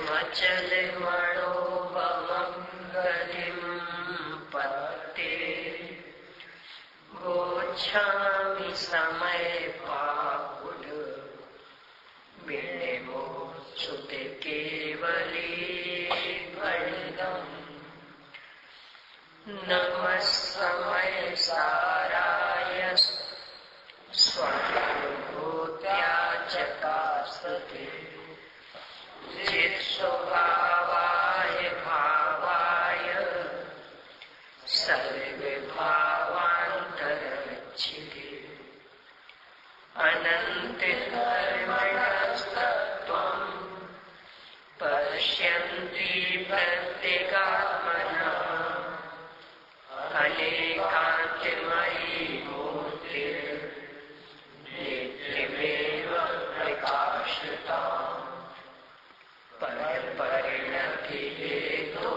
मचल मनोबमङ्गलिं पत्ते गोच्छामि समय पापुड विनिमोच्युते केवली गणितम् नमः समय साराय स्वानुभूत्या चकासते चित्स्वभावाय भावाय सर्वभावान्तरच्छिते अनन्तधर्मणस्तत्त्वं पश्यन्ति प्रत्यगात्मनः अनेकान्तिमयी मूर्तिर्नित्यमेव प्रकाशिता परिणति हेतो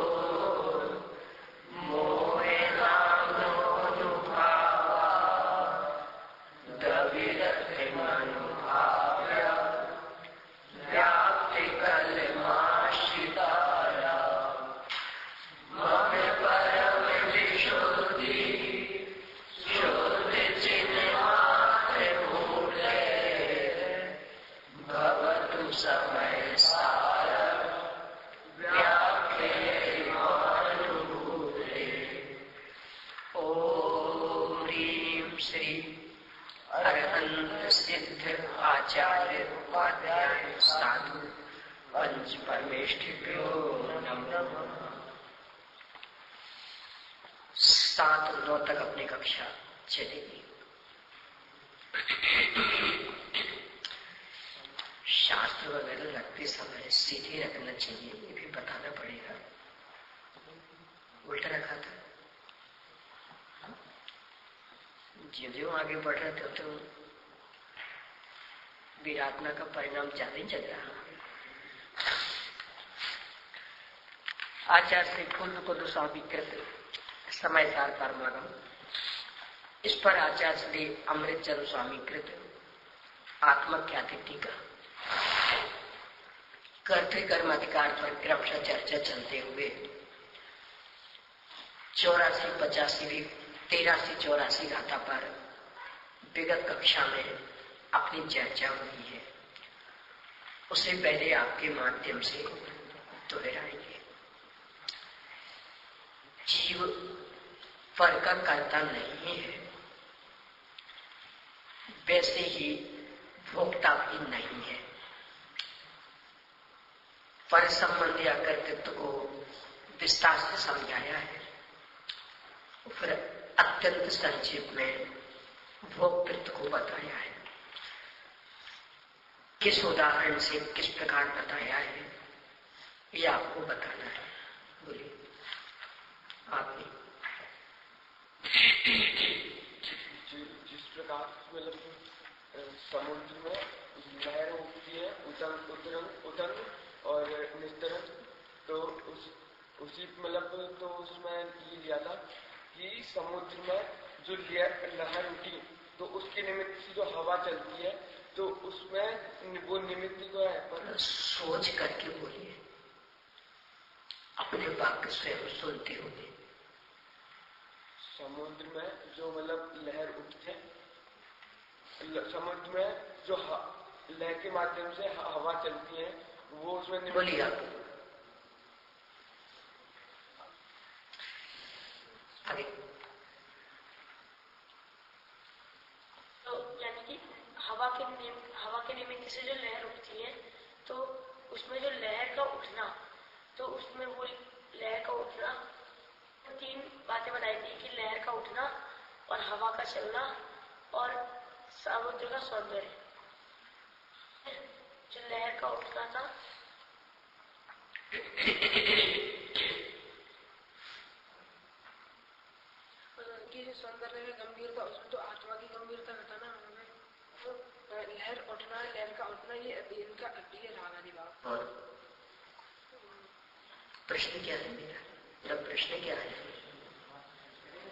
मोहेनानुभावा द्रविडमनुभाव्य व्याप्तिकलमाश्रिताया मम परम विशुद्धि शुद्धिचिन्मात्रमूले भवतु समय सिद्ध आचार्य उपाध्याय साधु पंच परमेष्ठिभ्यो नमः। 7-9 तक अपनी कक्षा चलेगी। शास्त्र वगैरह रखते समय सीधे रखना चाहिए, ये भी बताना पड़ेगा। उल्टा रखा था, जो आगे बढ़ रहे थे तो विराटना का परिणाम ज्यादा ही चल रहा। आचार्य श्री पूर्व को स्वामीकृत समय सार परमागम, इस पर आचार्य श्री अमृतचंद्र स्वामीकृत आत्मख्याति टीका, कर्तृकर्म अधिकार पर क्रमशः चर्चा चलते हुए 84-85 83-84 गाथा पर विगत कक्षा में अपनी चर्चा हुई है। उसे पहले आपके माध्यम से दोहराएंगे। जीव पर का कर्ता नहीं है, वैसे ही भोक्ता भी नहीं है। पर संबंधी कर्तृत्व को विस्तार से समझाया है, फिर अत्यंत संक्षेप में भोक्तृत्व को बताया है। किस उदाहरण से किस प्रकार बताया है, ये आपको बताना है। बोलिए आपने। जिस प्रकार मतलब समुद्र में लहर उठती है, उतरन और निस्तरन, तो उसी मतलब तो उसमें ये लिया था कि समुद्र में जो लहर उठी तो उसके निमित्त से जो हवा चलती है तो उसमें वो निमित्त तो है। पर सोच करके बोलिए, अपने वाक्य स्वयं सुनते हुए। समुद्र में जो मतलब लहर उठती है, समुद्र में जो लहर के माध्यम से हवा चलती है वो उसमें बोलिए आप। आगे। तो यानी कि हवा के निमित्त से जो लहर उठती है तो उसमें जो लहर का उठना, तो उसमें वो लहर का उठना 3 बातें बताई थी कि लहर का उठना और हवा का चलना और समुद्र का सौंदर्य। जो लहर का उठना था कि सौंदर्य में गंभीरता, उसमें तो आत्मा की गंभीरता रहता ना हमें। तो लहर उठना, लहर का उठना, ये इनका अभी रागादि भाव। प्रश्न क्या है मेरा? जब प्रश्न क्या है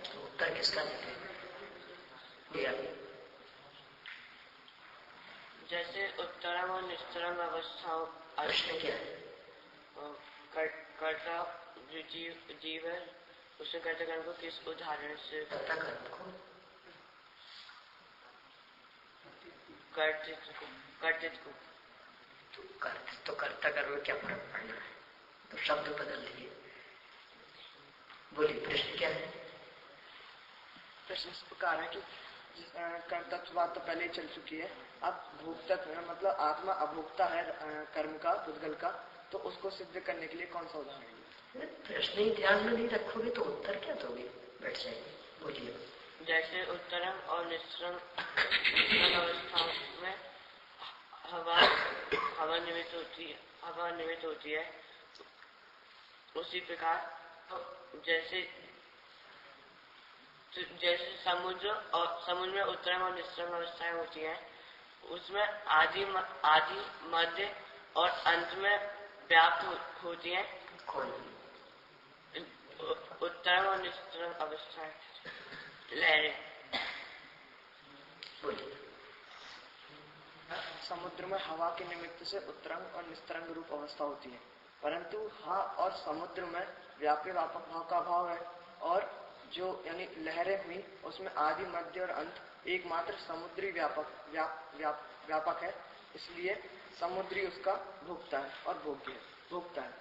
तो उत्तर किसका देते? जैसे उत्तरम और निस्तरम अवस्थाओं प्रश्न क्या है? कर्ता जो जीव है उसने कर्ता कर्म को किस उदाहरण से कर्ता कर्म को कर्तित्व को तो कर्ता कर्म में क्या फर्क पड़ना है? तो शब्द बदल दिए। बोलिए प्रश्न क्या है? प्रश्न इस प्रकार है कि कर्तत्ववाद तो पहले ही चल चुकी है। अब भोक्तत्व मतलब आत्मा अभोक्ता है कर्म का, पुद्गल का, तो उसको सिद्ध करने के लिए कौन सा उदाहरण है? प्रश्न ही ध्यान में नहीं रखोगे तो उत्तर क्या दोगे? बैठ जाएंगे। बोलिए। जैसे उत्तरम और निस्तरम अवस्थाओं में हवा निमित्त होती है, उसी प्रकार जैसे समुद्र में उत्तरम और निस्तरम अवस्थाएं होती हैं, उसमें आदि मध्य और अंत में व्याप्त होती हैं। कौन? उत्तरम और निस्तरम अवस्थाएं लहरें। बोलिए। समुद्र में हवा के निमित्त से उत्तरंग और निस्तरंग रूप अवस्था होती है, परंतु हा और समुद्र में व्यापक भाव का अभाव है, और जो यानी लहरें हुई उसमें आदि मध्य और अंत एकमात्र समुद्री व्यापक है, इसलिए समुद्री उसका भोक्ता है और भोक्ता है।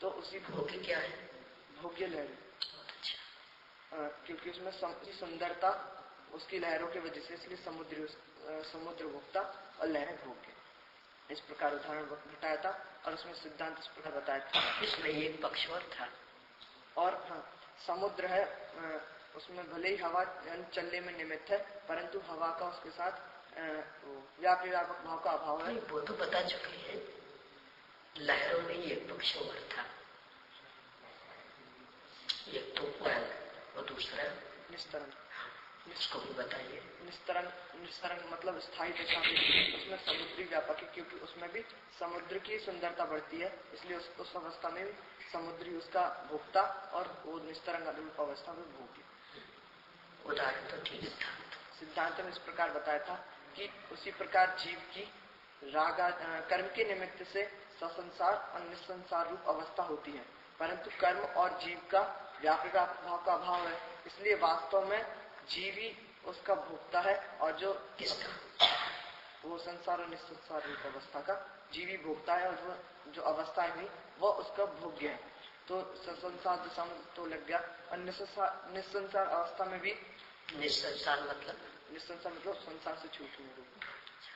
तो उसी भोग्य क्या है? भोग्य लहरें, क्योंकि उसमें सुंदरता उसकी लहरों की वजह से, इसलिए समुद्र भोक्ता और लहरें भोग्य। इस प्रकार उदाहरण बताया था और उसमें सिद्धांत इस प्रकार बताया था। इसमें एक पक्ष और था। और हाँ, समुद्र है, उसमें भले ही हवा चलने में निमित्त है, परंतु हवा का उसके साथ व्यापक भाव का अभाव है। वो तो बता चुके हैं। लहरों में एक पक्ष और था, एक तो और दूसरा निस्तरंग। इसको भी बताइए। निस्तरंग मतलब स्थायी दशा में, उसमें समुद्री व्यापक है, क्योंकि उसमें भी समुद्र की सुंदरता बढ़ती है, इसलिए उस अवस्था में भी समुद्री उसका भोक्ता और वो निस्तरंग रूप अवस्था में भोग्य। उदाहरण तो ठीक था। सिद्धांत में इस प्रकार बताया था कि उसी प्रकार जीव की कर्म के निमित्त से ससंसार और निसंसार रूप अवस्था होती है, परंतु कर्म और जीव का व्यापक भाव का अभाव है, इसलिए वास्तव में जीव ही उसका भोक्ता है, और जो किसका? वो संसार और निसंसार रूप अवस्था का जीव ही भोक्ता है, और वो जो अवस्था है वो उसका भोग्य है। तो संसार दशा में तो लग गया, और निसंसार अवस्था में भी। निसंसार मतलब संसार से छूटने रूप।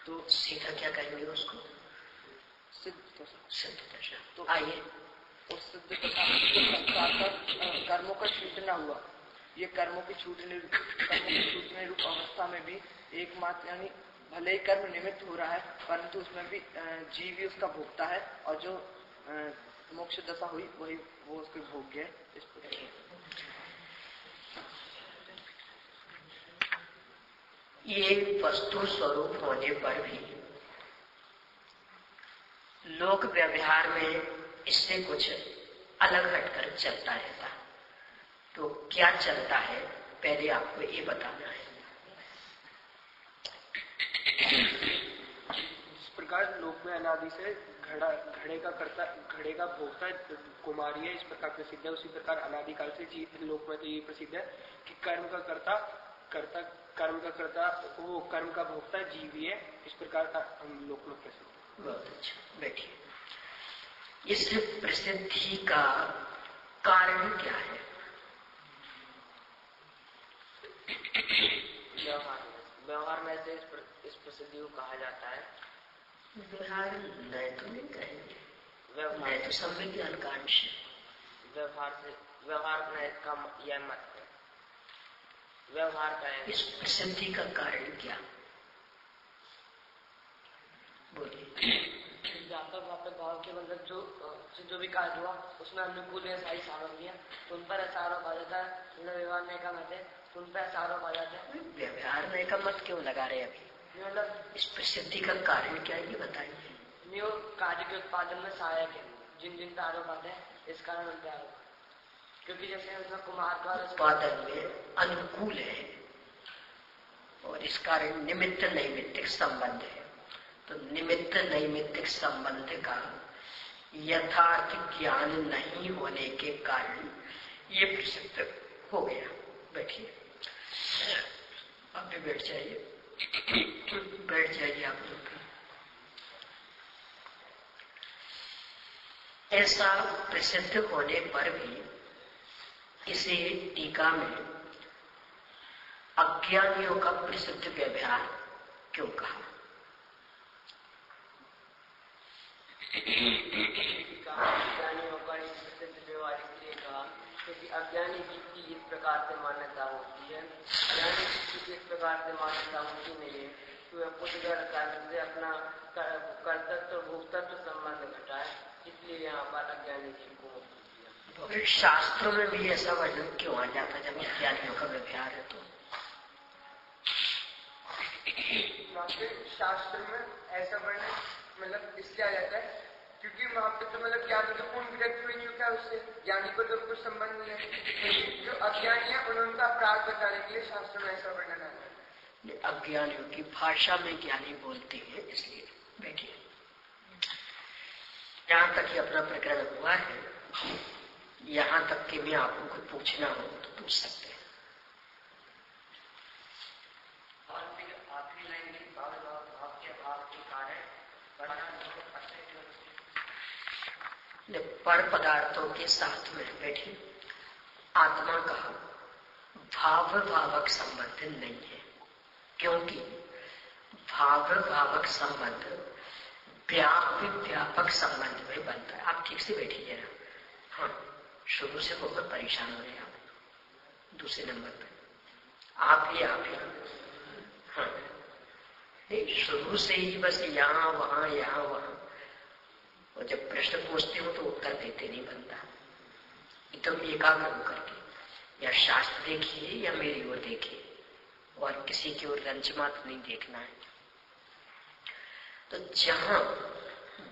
तो सीधा क्या कहेंगे उसको? सिद्ध दशा। तो आइए, उस सिद्ध दशा संसार का कर्मों का छूटना हुआ, ये कर्मों की छूटने रूप अवस्था में भी एकमात्र यानी भले ही कर्म निमित्त हो रहा है, परंतु उसमें भी जीव ही उसका भोगता है, और जो मोक्ष दशा हुई वही वो उसके भोग्य है। इस प्रकार ये वस्तु स्वरूप होने पर भी लोक व्यवहार में इससे कुछ अलग हटकर चलता रहता। तो क्या चलता है, पहले आपको ये बताना है। इस प्रकार लोक में अनादि से घड़े का भोक्ता कुमारी है, इस प्रकार प्रसिद्ध है। उसी प्रकार अनादिकाल से लोक में तो ये प्रसिद्ध है कि कर्म का कर्ता वो कर्म का भोक्ता जीवी है। इस प्रकार का हम लोक में प्रसिद्ध। बहुत अच्छा, बैठिए। इस प्रसिद्धि का कारण क्या है? व्यवहार में से इस प्रसिद्धि को कहा जाता है। व्यवहार नए तो नहीं कहेंगे, नए तो संविज्ञान का अंश है। व्यवहार नए का यह मत है। व्यवहार का इस प्रसिद्धि का कारण क्या? बोलिए। व्यापक भाव के मतलब जो भी कार्य हुआ उसमें अनुकूल है सारी सामग्रियां, तो उन पर ऐसा आरोप आ जाता है। व्यवहार नए का मत है, तो उन पर ऐसा आरोप आ जाता है। व्यवहार नए का मत क्यों लगा रहे अभी? मतलब इस प्रसिद्धि का कारण क्या है ये बताइए। वो कार्य के उत्पादन में सहायक है। जिन पे आरोप आते हैं इस कारण उन पे आरोप, क्योंकि जैसे उसमें कुमार द्वारा उत्पादन में अनुकूल है, और इस कारण निमित्त नैमित्तिक संबंध है। तो निमित्त नैमित्तिक संबंध का यथार्थ ज्ञान नहीं होने के कारण ये प्रसिद्ध हो गया। बैठिए, आप भी बैठ जाइए, बैठ जाइए आप लोग भी। ऐसा प्रसिद्ध होने पर भी इसे टीका में अज्ञानियों का प्रसिद्ध व्यवहार क्यों कहा? अज्ञानियों का प्रसिद्ध व्यवहार इसलिए कहा क्योंकि अज्ञानी की इस प्रकार से मान्यता होती है, अज्ञानी की इस प्रकार से मान्यता होती नहीं है कि वह पुद्गल कर्म से अपना कर्तव्य भोक्तत्व संबंध घटाए, इसलिए यहाँ पर अज्ञानी जी को तो शास्त्रों में भी ऐसा वर्णन क्यों आ जाता जब अज्ञानियों का व्यवहार है? तो शास्त्र में ऐसा वर्णन मतलब इसलिए आ जाता है क्योंकि वहाँ पे तो मतलब ज्ञानी तो पूर्ण विरक्त हो चुका है, उससे ज्ञानी को तो कुछ संबंध नहीं है। जो अज्ञानी है उनका अपराध बताने के लिए शास्त्र में ऐसा वर्णन आता है। अज्ञानियों की भाषा में ज्ञानी बोलते हैं, इसलिए बैठिए। यहाँ तक ही अपना प्रकरण हुआ है, यहाँ तक कि मैं आपको कुछ पूछना हो तो पूछ सकते हैं। पर पदार्थों के साथ में बैठी आत्मा का भाव भावक संबंध नहीं है, क्योंकि भाव भावक संबंध व्यापक संबंध में बनता है। आप ठीक से बैठिए जरा। हाँ, शुरू से बहुत परेशान हो रहे हैं आप। दूसरे नंबर पे आप ही हाँ, शुरू से ही बस यहाँ वहां यहाँ वहां, और जब प्रश्न पूछते हो तो उत्तर देते नहीं बनता। एकदम एकाग्र होकर के या शास्त्र देखिए या मेरी ओर देखिए, और किसी की ओर रंच मात्र नहीं देखना है। तो जहां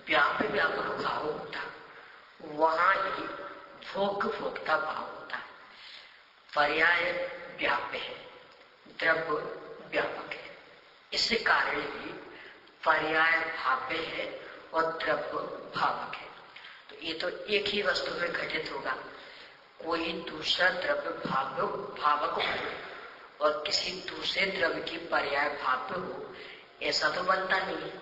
व्यापक भाव होता वहां ही भोग भोक्ता भाव होता है। पर्याय व्याप्य है, द्रव्य व्यापक है, इस कारण ही पर्याय भाव्य है और द्रव्य भावक है। तो ये तो एक ही वस्तु में घटित होगा, कोई दूसरा द्रव्य भावक हो और किसी दूसरे द्रव्य की पर्याय भाव्य हो, ऐसा तो बनता नहीं है।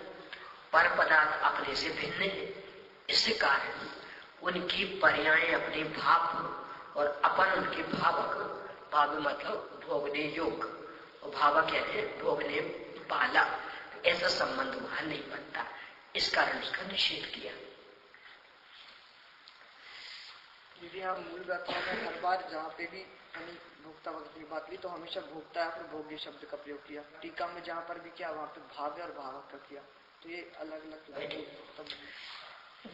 पर पदार्थ अपने से भिन्न है, इस कारण उनकी पर्याय अपने भाव और अपन उनके भावक। भाव मतलब भोगने योग, और भावक यानी भोगने वाला। ऐसा संबंध वहां नहीं बनता, इस कारण उसका निषेध किया। यदि आप मूल व्याख्या में हर बार जहाँ पे भी भोक्ता वक्त की बात ली तो हमेशा भोक्ता या फिर भोग्य शब्द का प्रयोग किया। टीका में जहाँ पर भी किया वहाँ पे भाव्य और भावक का किया, तो ये अलग अलग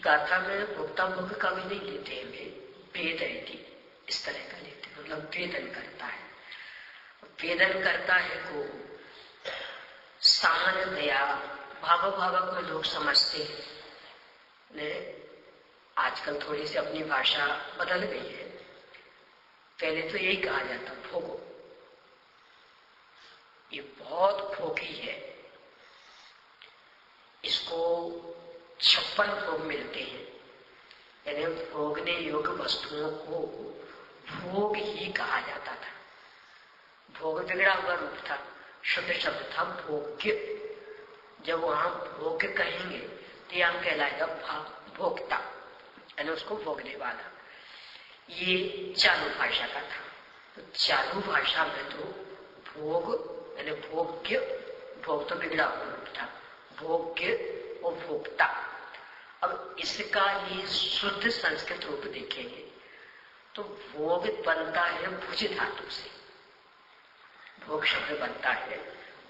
गाथा में भोक्ता भोग का भी नहीं लेते हैं, वेद रहती इस तरह का लेते, मतलब वेदन करता है। वेदन करता है को सामान्यतया भाव भावक में लोग समझते हैं। आजकल थोड़ी सी अपनी भाषा बदल गई है, पहले तो यही कहा जाता भोगो, ये बहुत भोगी है, इसको 56 भोग मिलते हैं। यानी भोगने योग्य वस्तुओं को भोग ही कहा जाता था। भोग बिगड़ा हुआ रूप था, शुद्ध शब्द था भोग्य। जब वहां भोग्य कहेंगे तो यह कहलाएगा भोक्ता, यानी उसको भोगने वाला। ये चालू भाषा का था। तो चालू भाषा में तो भोग यानी भोग्य, भोग तो बिगड़ा हुआ रूप था, भोग्य और भोक्ता। अब इसका ही शुद्ध संस्कृत रूप देखेंगे तो भोग बनता है भुज धातु से। भोग शब्द बनता है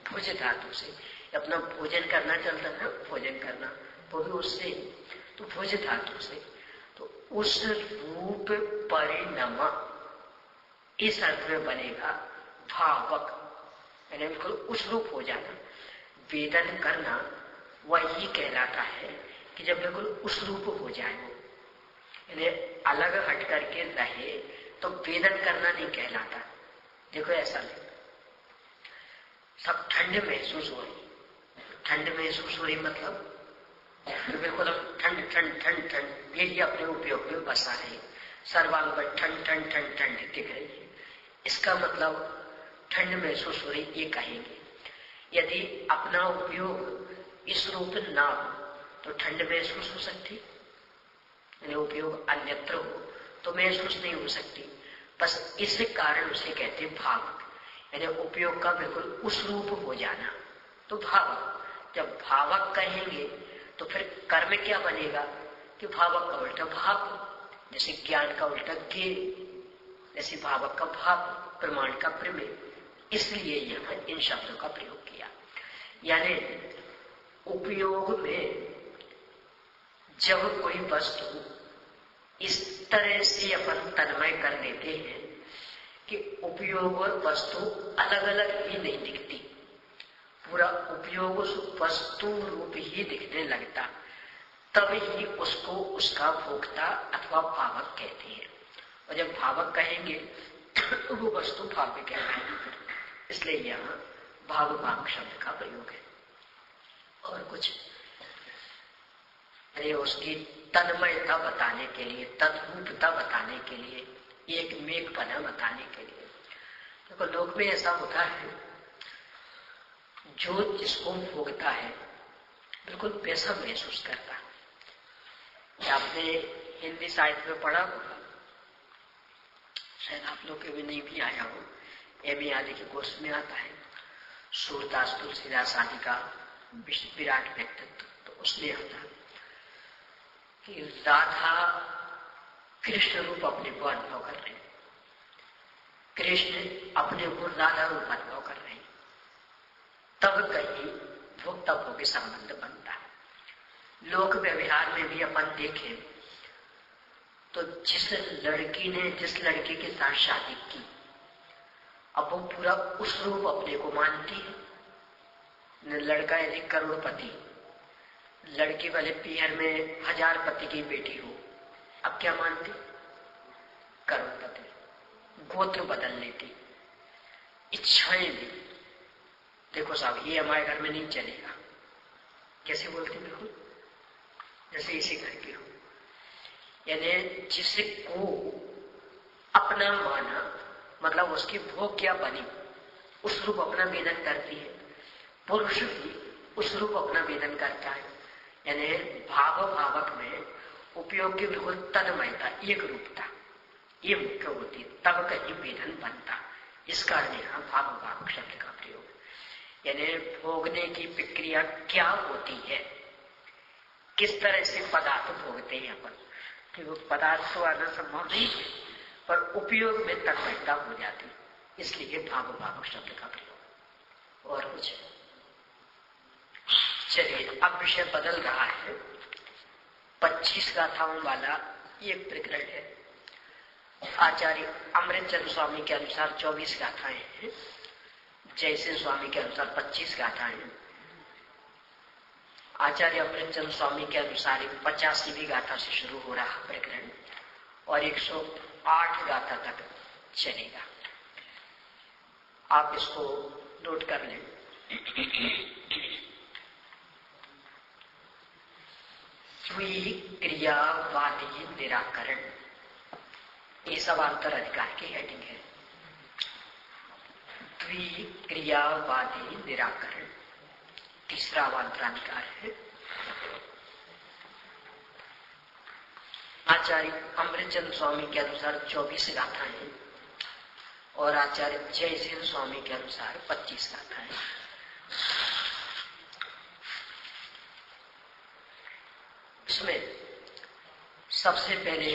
भुज धातु से। अपना भोजन करना चलता है, भोजन करना वो भी उससे, तो भुज धातु से। तो उस रूप परिणमा इस अर्थ में बनेगा भावक, यानी बिल्कुल उस रूप हो जाना। वेदन करना वही कहलाता है कि जब बिल्कुल उस रूप हो जाए वो, यानी अलग हट करके रहे तो वेदन करना नहीं कहलाता। देखो ऐसा नहीं, सब ठंड महसूस हो रही, ठंड महसूस हो रही मतलब तो बिल्कुल हम ठंड ठंड ठंड ठंड यही अपने उपयोग में बसा रहे हैं। सर्वांग पर ठंड ठंड ठंड ठंड दिख रही है, इसका मतलब ठंड महसूस हो रही ये कहेंगे। यदि अपना उपयोग इस रूप ना हो तो ठंड महसूस हो सकती, यानी उपयोग अन्यत्र हो तो महसूस नहीं हो सकती। बस इस कारण उसे कहते भावक, यानी उपयोग का बिल्कुल उस रूप हो जाना तो भावक। जब भावक कहेंगे तो फिर कर्म क्या बनेगा कि भावक का उल्टा भाव, जैसे ज्ञान का उल्टा ज्ञेय, जैसे भावक का भाव, प्रमाण का प्रमेय। इसलिए यहां इन शब्दों का प्रयोग किया। यानी उपयोग में जब कोई वस्तु इस तरह से अपन तन्मय कर लेते हैं कि उपयोग और वस्तु अलग अलग ही नहीं दिखती, पूरा उपयोग उस वस्तु रूप ही दिखने लगता, तब ही उसको उसका भोक्ता अथवा भावक कहते हैं। और जब भावक कहेंगे तो वो वस्तु भाव्य कहलाएगी। इसलिए यहाँ भाव भावक शब्द का प्रयोग है। और कुछ अरे उसकी तन्मयता बताने के लिए, तद्रूपता बताने के लिए, एक मेघपना बताने के लिए। देखो लोक में ऐसा होता है, जो जिसको भोगता है बिल्कुल वैसा महसूस करता है। आपने हिंदी साहित्य में पढ़ा होगा, शायद आप लोग के भी नहीं भी आया हो, एम.ए. आदि के कोर्स में आता है, सूरदास तुलसीदास आदि का विराट व्यक्तित्व। तो उसमें आता है कि राधा कृष्ण रूप अपने को अनुभव कर रहे हैं, कृष्ण अपने को राधा रूप अनुभव कर रहे हैं, तब कहीं भोक्ता भोगी संबंध बनता है। लोक व्यवहार में भी अपन देखें तो जिस लड़की ने जिस लड़के के साथ शादी की, अब वो पूरा उस रूप अपने को मानती है। लड़का यदि करोड़पति, लड़की वाले पीहर में 1000 पति की बेटी हो, अब क्या मानती? करोड़पति। गोत्र बदल लेती, इच्छाएं भी। देखो साहब ये हमारे घर में नहीं चलेगा, कैसे बोलती? बिल्कुल जैसे इसी घर की हो। यानी जिसको अपना माना मतलब उसकी भोग क्या बनी, उस रूप अपना वेदन करती है। पुरुष भी उस रूप अपना वेदन करता है। यानी भाव भावक में उपयोग की बिल्कुल तन्मयता, एक रूपता, ये मुख्य होती, तब कहीं वेदन बनता। इस कारण यहाँ भाव भावक शब्द का प्रयोग। यानी भोगने की प्रक्रिया क्या होती है, किस तरह से पदार्थ भोगते हैं अपन, कि वो पदार्थ तो आना संभव नहीं है, पर उपयोग में तन्मयता हो जाती, इसलिए भाव भावक शब्द का प्रयोग। और कुछ चलिए अब विषय बदल रहा है। 25 गाथाओं वाला एक प्रकरण है। आचार्य अमृतचंद्र स्वामी के अनुसार 24 गाथाएं हैं, जैसे स्वामी के अनुसार 25 गाथाएं हैं। आचार्य अमृतचंद्र स्वामी के अनुसार 85वीं गाथा से शुरू हो रहा प्रकरण और 108 गाथा तक चलेगा। आप इसको नोट कर लें। क्रियावादी निराकरण, ये सब अंतर अधिकार की हेडिंग है। द्विक्रियावादी निराकरण तीसरा अवांतराधिकार है। आचार्य अमृतचंद्र स्वामी के अनुसार 24 गाथाएं हैं और आचार्य जयसेन स्वामी के अनुसार 25 गाथाएं। इसमें सबसे पहले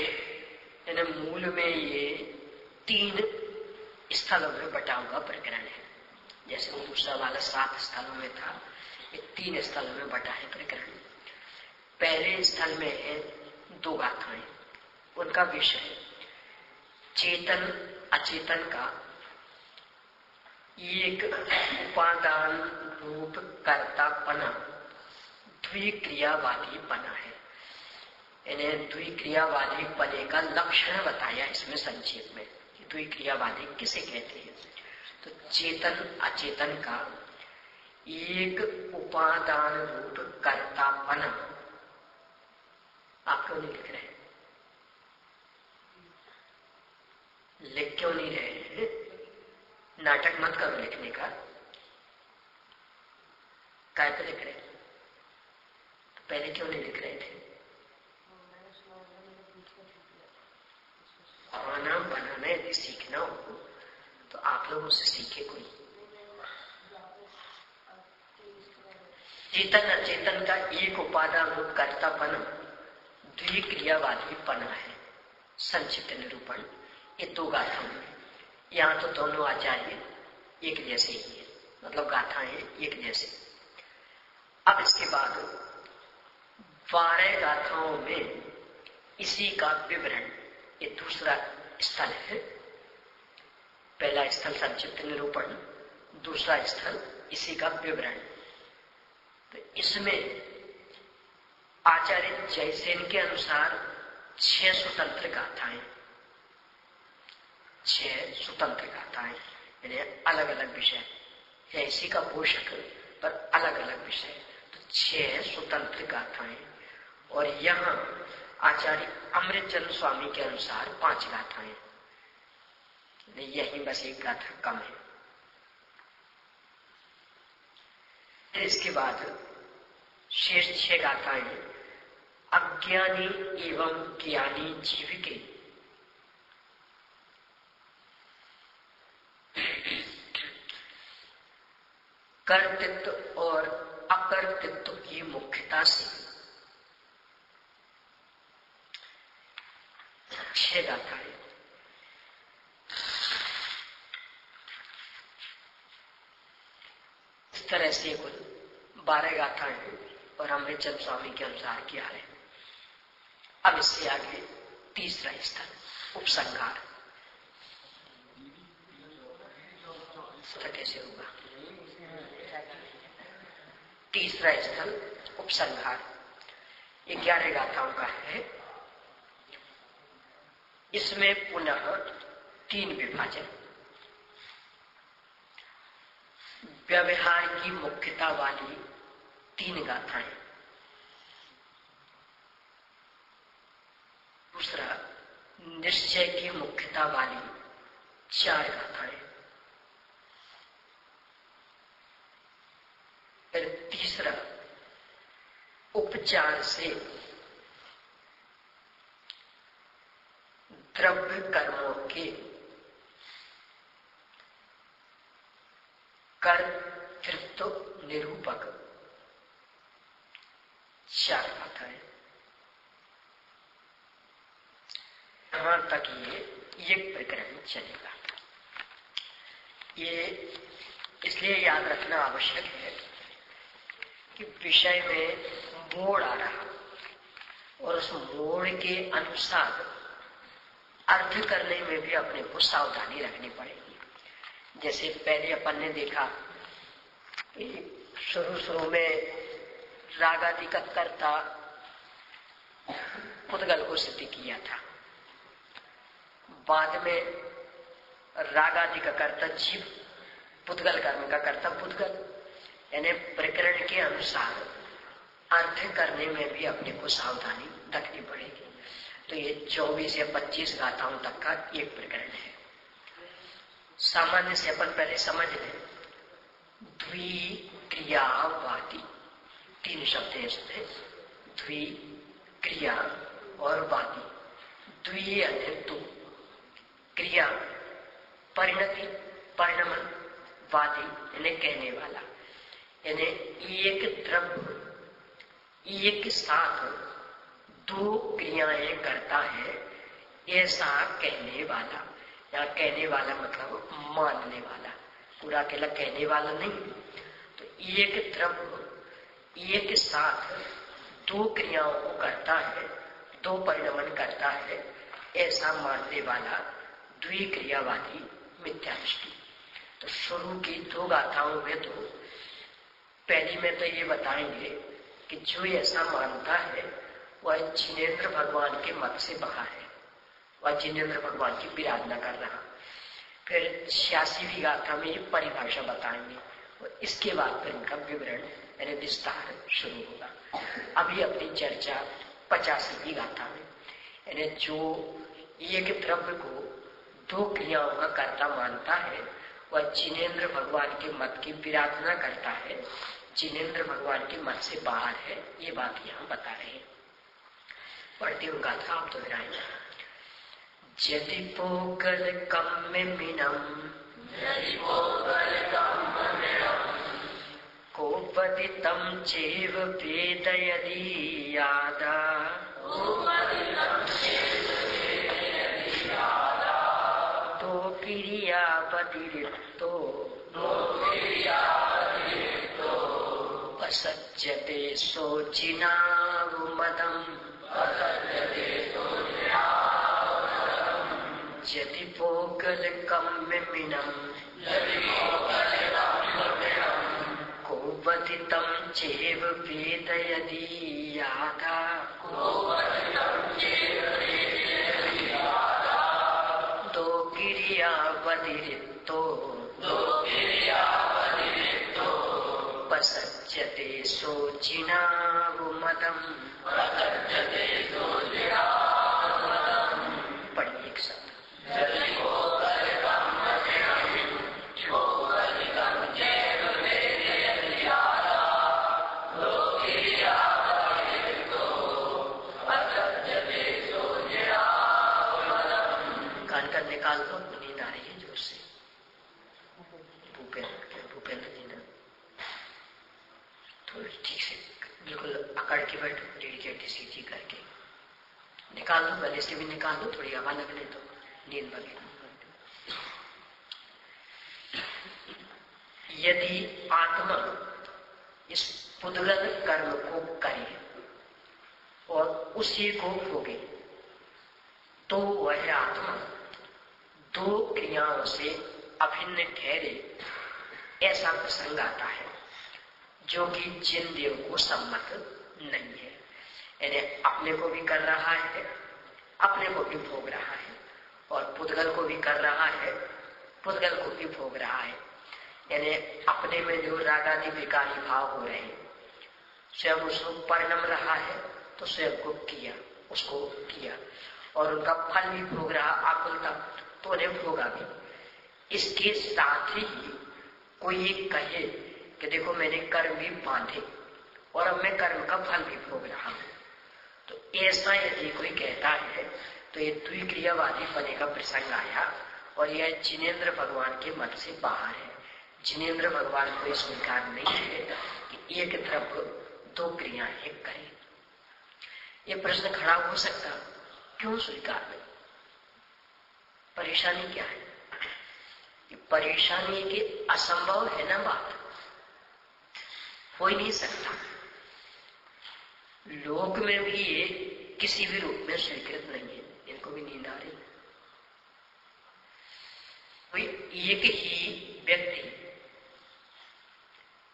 यानी मूल में ये 3 स्थलों में बटा हुआ प्रकरण है। जैसे वो दूसरा वाला 7 स्थलों में था, ये 3 स्थलों में बटा है प्रकरण। पहले स्थल में है 2 गाथाएं, उनका विषय चेतन अचेतन का एक उपादान रूप कर्तापना द्विक्रियावादी पना है। इन्हें द्विक्रियावादी पने का लक्षण बताया इसमें संक्षेप में कि द्विक्रियावादी किसे कहते हैं। तो चेतन अचेतन का एक उपादान रूप कर्तापन आप क्यों नहीं लिख रहे? लिख क्यों नहीं रहे? नाटक मत करो लिखने का। काय पे लिख रहे? पहले क्यों नहीं लिख रहे थे? खाना बनाना यदि सीखना हो तो आप लोग उससे सीखे कोई। चेतन अचेतन का एक उपादान रूप कर्तापन द्विक्रियावादीपन है। संक्षिप्त निरूपण ये दो गाथाओं में, यहाँ तो दोनों आचार्य एक जैसे ही है, मतलब गाथाएं एक जैसे। अब इसके बाद 12 गाथाओं में इसी का विवरण, ये दूसरा स्थल है। पहला स्थल संक्षिप्त निरूपण, दूसरा स्थल इसी का विवरण। तो इसमें आचार्य जयसेन के अनुसार 6 स्वतंत्र गाथाएं, 6 स्वतंत्र गाथाएं, यानी अलग अलग विषय है, इसी का पोषक पर अलग अलग विषय। तो 6 स्वतंत्र गाथाएं। और यहाँ आचार्य अमृतचंद स्वामी के अनुसार 5 गाथाएं, यही बस एक गाथा कम है। इसके बाद शेष 6 गाथाएं अज्ञानी एवं ज्ञानी जीव के कर्तृत्व और अकर्तृत्व की मुख्यता से 6 गाथाएं। इस तरह से कुल 12 गाथाएं और अमृतचंद स्वामी के अनुसार किया है। अब इससे आगे तीसरा स्थल उपसंहार। कैसे होगा? तीसरा स्थल उपसंहार 11 गाथाओं का है। इसमें पुनः 3 विभाजन। व्यवहार की मुख्यता वाली 3 गाथाएं, दूसरा निश्चय की मुख्यता वाली 4 गाथाएं, फिर तीसरा उपचार से द्रव्य कर्मों के कर्तृत्व निरूपक 4 गाथाएं। यहां तक ये प्रकरण चलेगा। ये इसलिए याद रखना आवश्यक है कि विषय में मोड़ आ रहा और उस मोड़ के अनुसार अर्थ करने में भी अपने को सावधानी रखनी पड़ेगी। जैसे पहले अपन ने देखा कि शुरू में रागादि का कर्ता पुद्गल को सिद्ध किया था, बाद में रागादि का कर्ता जीव, पुद्गल कर्म का कर्ता पुद्गल, यानी प्रकरण के अनुसार अर्थ करने में भी अपने को सावधानी रखनी पड़ेगी। तो ये 24 या 25 गाथाओं तक का एक प्रकरण है। सामान्य से अपन पहले समझ लें। द्विक्रियावादी 3 शब्द है इसमें, द्विक्रिया और वादी। द्वि यानी 2, क्रिया परिणति परिणमन, वादी यानी कहने वाला, यानी एक द्रव्य एक साथ 2 क्रियाएं करता है ऐसा कहने वाला। या कहने वाला मतलब मानने वाला, पूरा अकेला कहने वाला नहीं। तो एक द्रव्य एक साथ 2 क्रियाओं को करता है, 2 परिणमन करता है ऐसा मानने वाला द्विक्रियावादी मिथ्यादृष्टि। तो शुरू की 2 गाथाओं में तो पहली में तो ये बताएंगे कि जो ऐसा मानता है वह जिनेन्द्र भगवान के मत से बाहर है, वह जिनेन्द्र भगवान की विराधना कर रहा। फिर 86वीं गाथा में ये परिभाषा बताएंगे, और इसके बाद फिर उनका विवरण यानी विस्तार शुरू होगा। अभी अपनी चर्चा 85वीं गाथा में, यानी जो एक द्रव्य को दो क्रियाओं का कर्ता मानता है वह जिनेंद्र भगवान के मत की विराधना करता है, जिनेंद्र भगवान के मत से बाहर है, ये बात यहाँ बता रहे हैं। पढ़ती हूँ गाथा, आप तो विराएंगे। यदि पोकल कम्मिनम् कोपतितं चैव वेदयदीयादा तो क्रियावतिरिक्तो उपसज्यते शोचिनावमदम् यदि पोकलकम्मिनम् कोपतितं चैव वेदयदीयादा तो क्रियावतिरिक्तो उपसज्यते शोचिनावमदम्। पढ़िए एक शब्द। कान का निकाल दो, नींद आ रही है जोर से। भूपेंद्र जी ना थोड़ी ठीक से बिल्कुल अकड़ के बैठो, रीढ़ की हड्डी सीधी करके निकाल दो, गले से भी निकाल दो, थोड़ी हवा लगने दो, नींद बगे। यदि आत्मा इस पुद्गल कर्म को करे और उसी को भोगे तो वह आत्मा दो क्रियाओं से अभिन्न ठहरे, ऐसा प्रसंग आता है जो कि जिन देव को सम्मत नहीं है। यानी अपने को भी कर रहा है, अपने को भी भोग रहा है, और पुद्गल को भी कर रहा है, पुद्गल को भी भोग रहा है। यानी अपने में जो रागादि विकारी भाव हो रहे हैं, स्वयं उसको परिणम रहा है तो स्वयं को किया, उसको किया, और उनका फल भी भोग रहा आकुलता तो उन्हें भोगा भी। इसके साथ ही कोई ये कहे कि देखो मैंने कर्म भी बांधे और अब मैं कर्म का फल भी भोग रहा हूं, तो ऐसा यदि कोई कहता है तो ये द्विक्रियावादी पने का प्रसंग आया, और यह जिनेंद्र भगवान के मत से बाहर है। जिनेंद्र भगवान को स्वीकार नहीं है कि एक द्रव्य दो क्रियाएं करे। ये प्रश्न खड़ा हो सकता, क्यों स्वीकार नहीं? परेशानी क्या है? परेशानी के असंभव है ना, बात हो ही नहीं सकता। लोक में भी ये किसी भी रूप में स्वीकृत नहीं है, इनको भी नींद आ रही। कोई एक ही व्यक्ति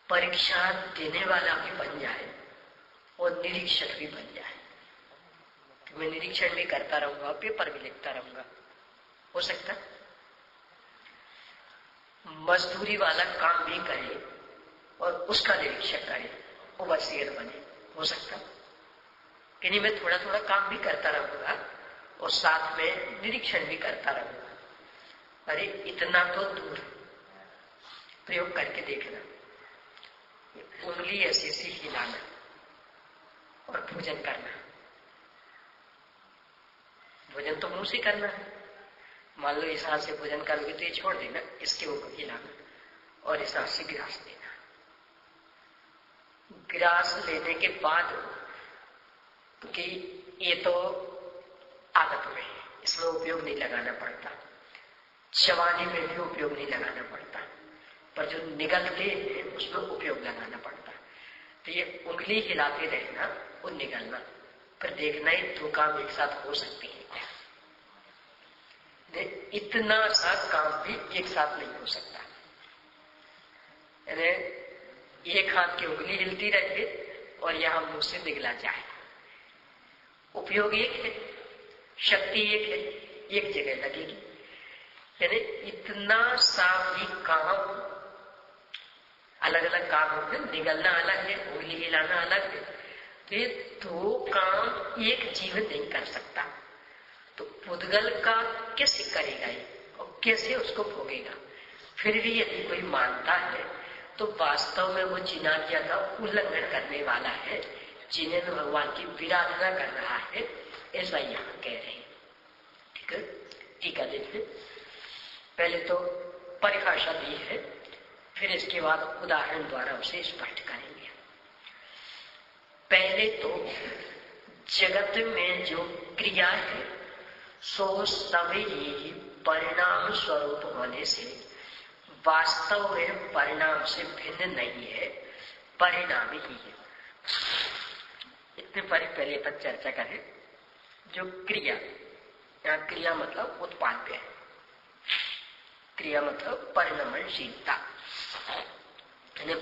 परीक्षा देने वाला भी बन जाए और निरीक्षक भी बन जाए, तो मैं निरीक्षण भी करता रहूंगा, पेपर भी लिखता रहूंगा, हो सकता? मजदूरी वाला काम भी करे और उसका निरीक्षक करे, ओवरसीयर बने, हो सकता? कि नहीं, मैं थोड़ा थोड़ा काम भी करता रहूंगा और साथ में निरीक्षण भी करता रहूंगा। अरे इतना तो दूर, प्रयोग करके देखना, उंगली ऐसी ऐसी हिलाना और भोजन करना। भोजन तो मुंह से करना है, मान लो इस हाथ से भोजन करोगे तो ये छोड़ देना, इसके ऊपर हिलाना, और इस हाथ से गिरास देना। गिरास लेने के बाद, क्योंकि ये तो आदत में है, इसमें उपयोग नहीं लगाना पड़ता, चबाने में भी उपयोग नहीं लगाना पड़ता, पर जो निगलते हैं उसमें उपयोग लगाना पड़ता। तो ये उंगली हिलाते रहना और निगलना, फिर देखना ही दो काम एक साथ हो सकते हैं क्या? इतना सा काम भी एक साथ नहीं हो सकता। एक हाथ की उंगली हिलती रहे और यहां मुंह से निगला जाए, उपयोग एक है, शक्ति एक है, एक जगह लगेगी। यानी इतना सा भी काम अलग अलग काम होते हैं, निगलना अलग है, उंगली हिलाना अलग है। तो ये दो काम एक जीव नहीं कर सकता। तो पुद्गल का कैसे करेगा ये और कैसे उसको भोगेगा? फिर भी यदि कोई मानता है तो वास्तव में वो जिनाज्ञा का उल्लंघन करने वाला है, जिन्हें भगवान की विराधना कर रहा है, ऐसा यहाँ कह रहे हैं। ठीक है, टीका देखिए। पहले तो परिभाषा दी है, फिर इसके बाद उदाहरण द्वारा उसे स्पष्ट करेंगे। पहले तो जगत में जो क्रिया है सो सभी ही परिणाम स्वरूप होने से वास्तव में परिणाम से भिन्न नहीं है, परिणाम ही है। इतने पर पहले तक चर्चा करें। जो क्रिया, यहाँ क्रिया मतलब उत्पाद्य है, क्रिया मतलब परिणमनशीलता।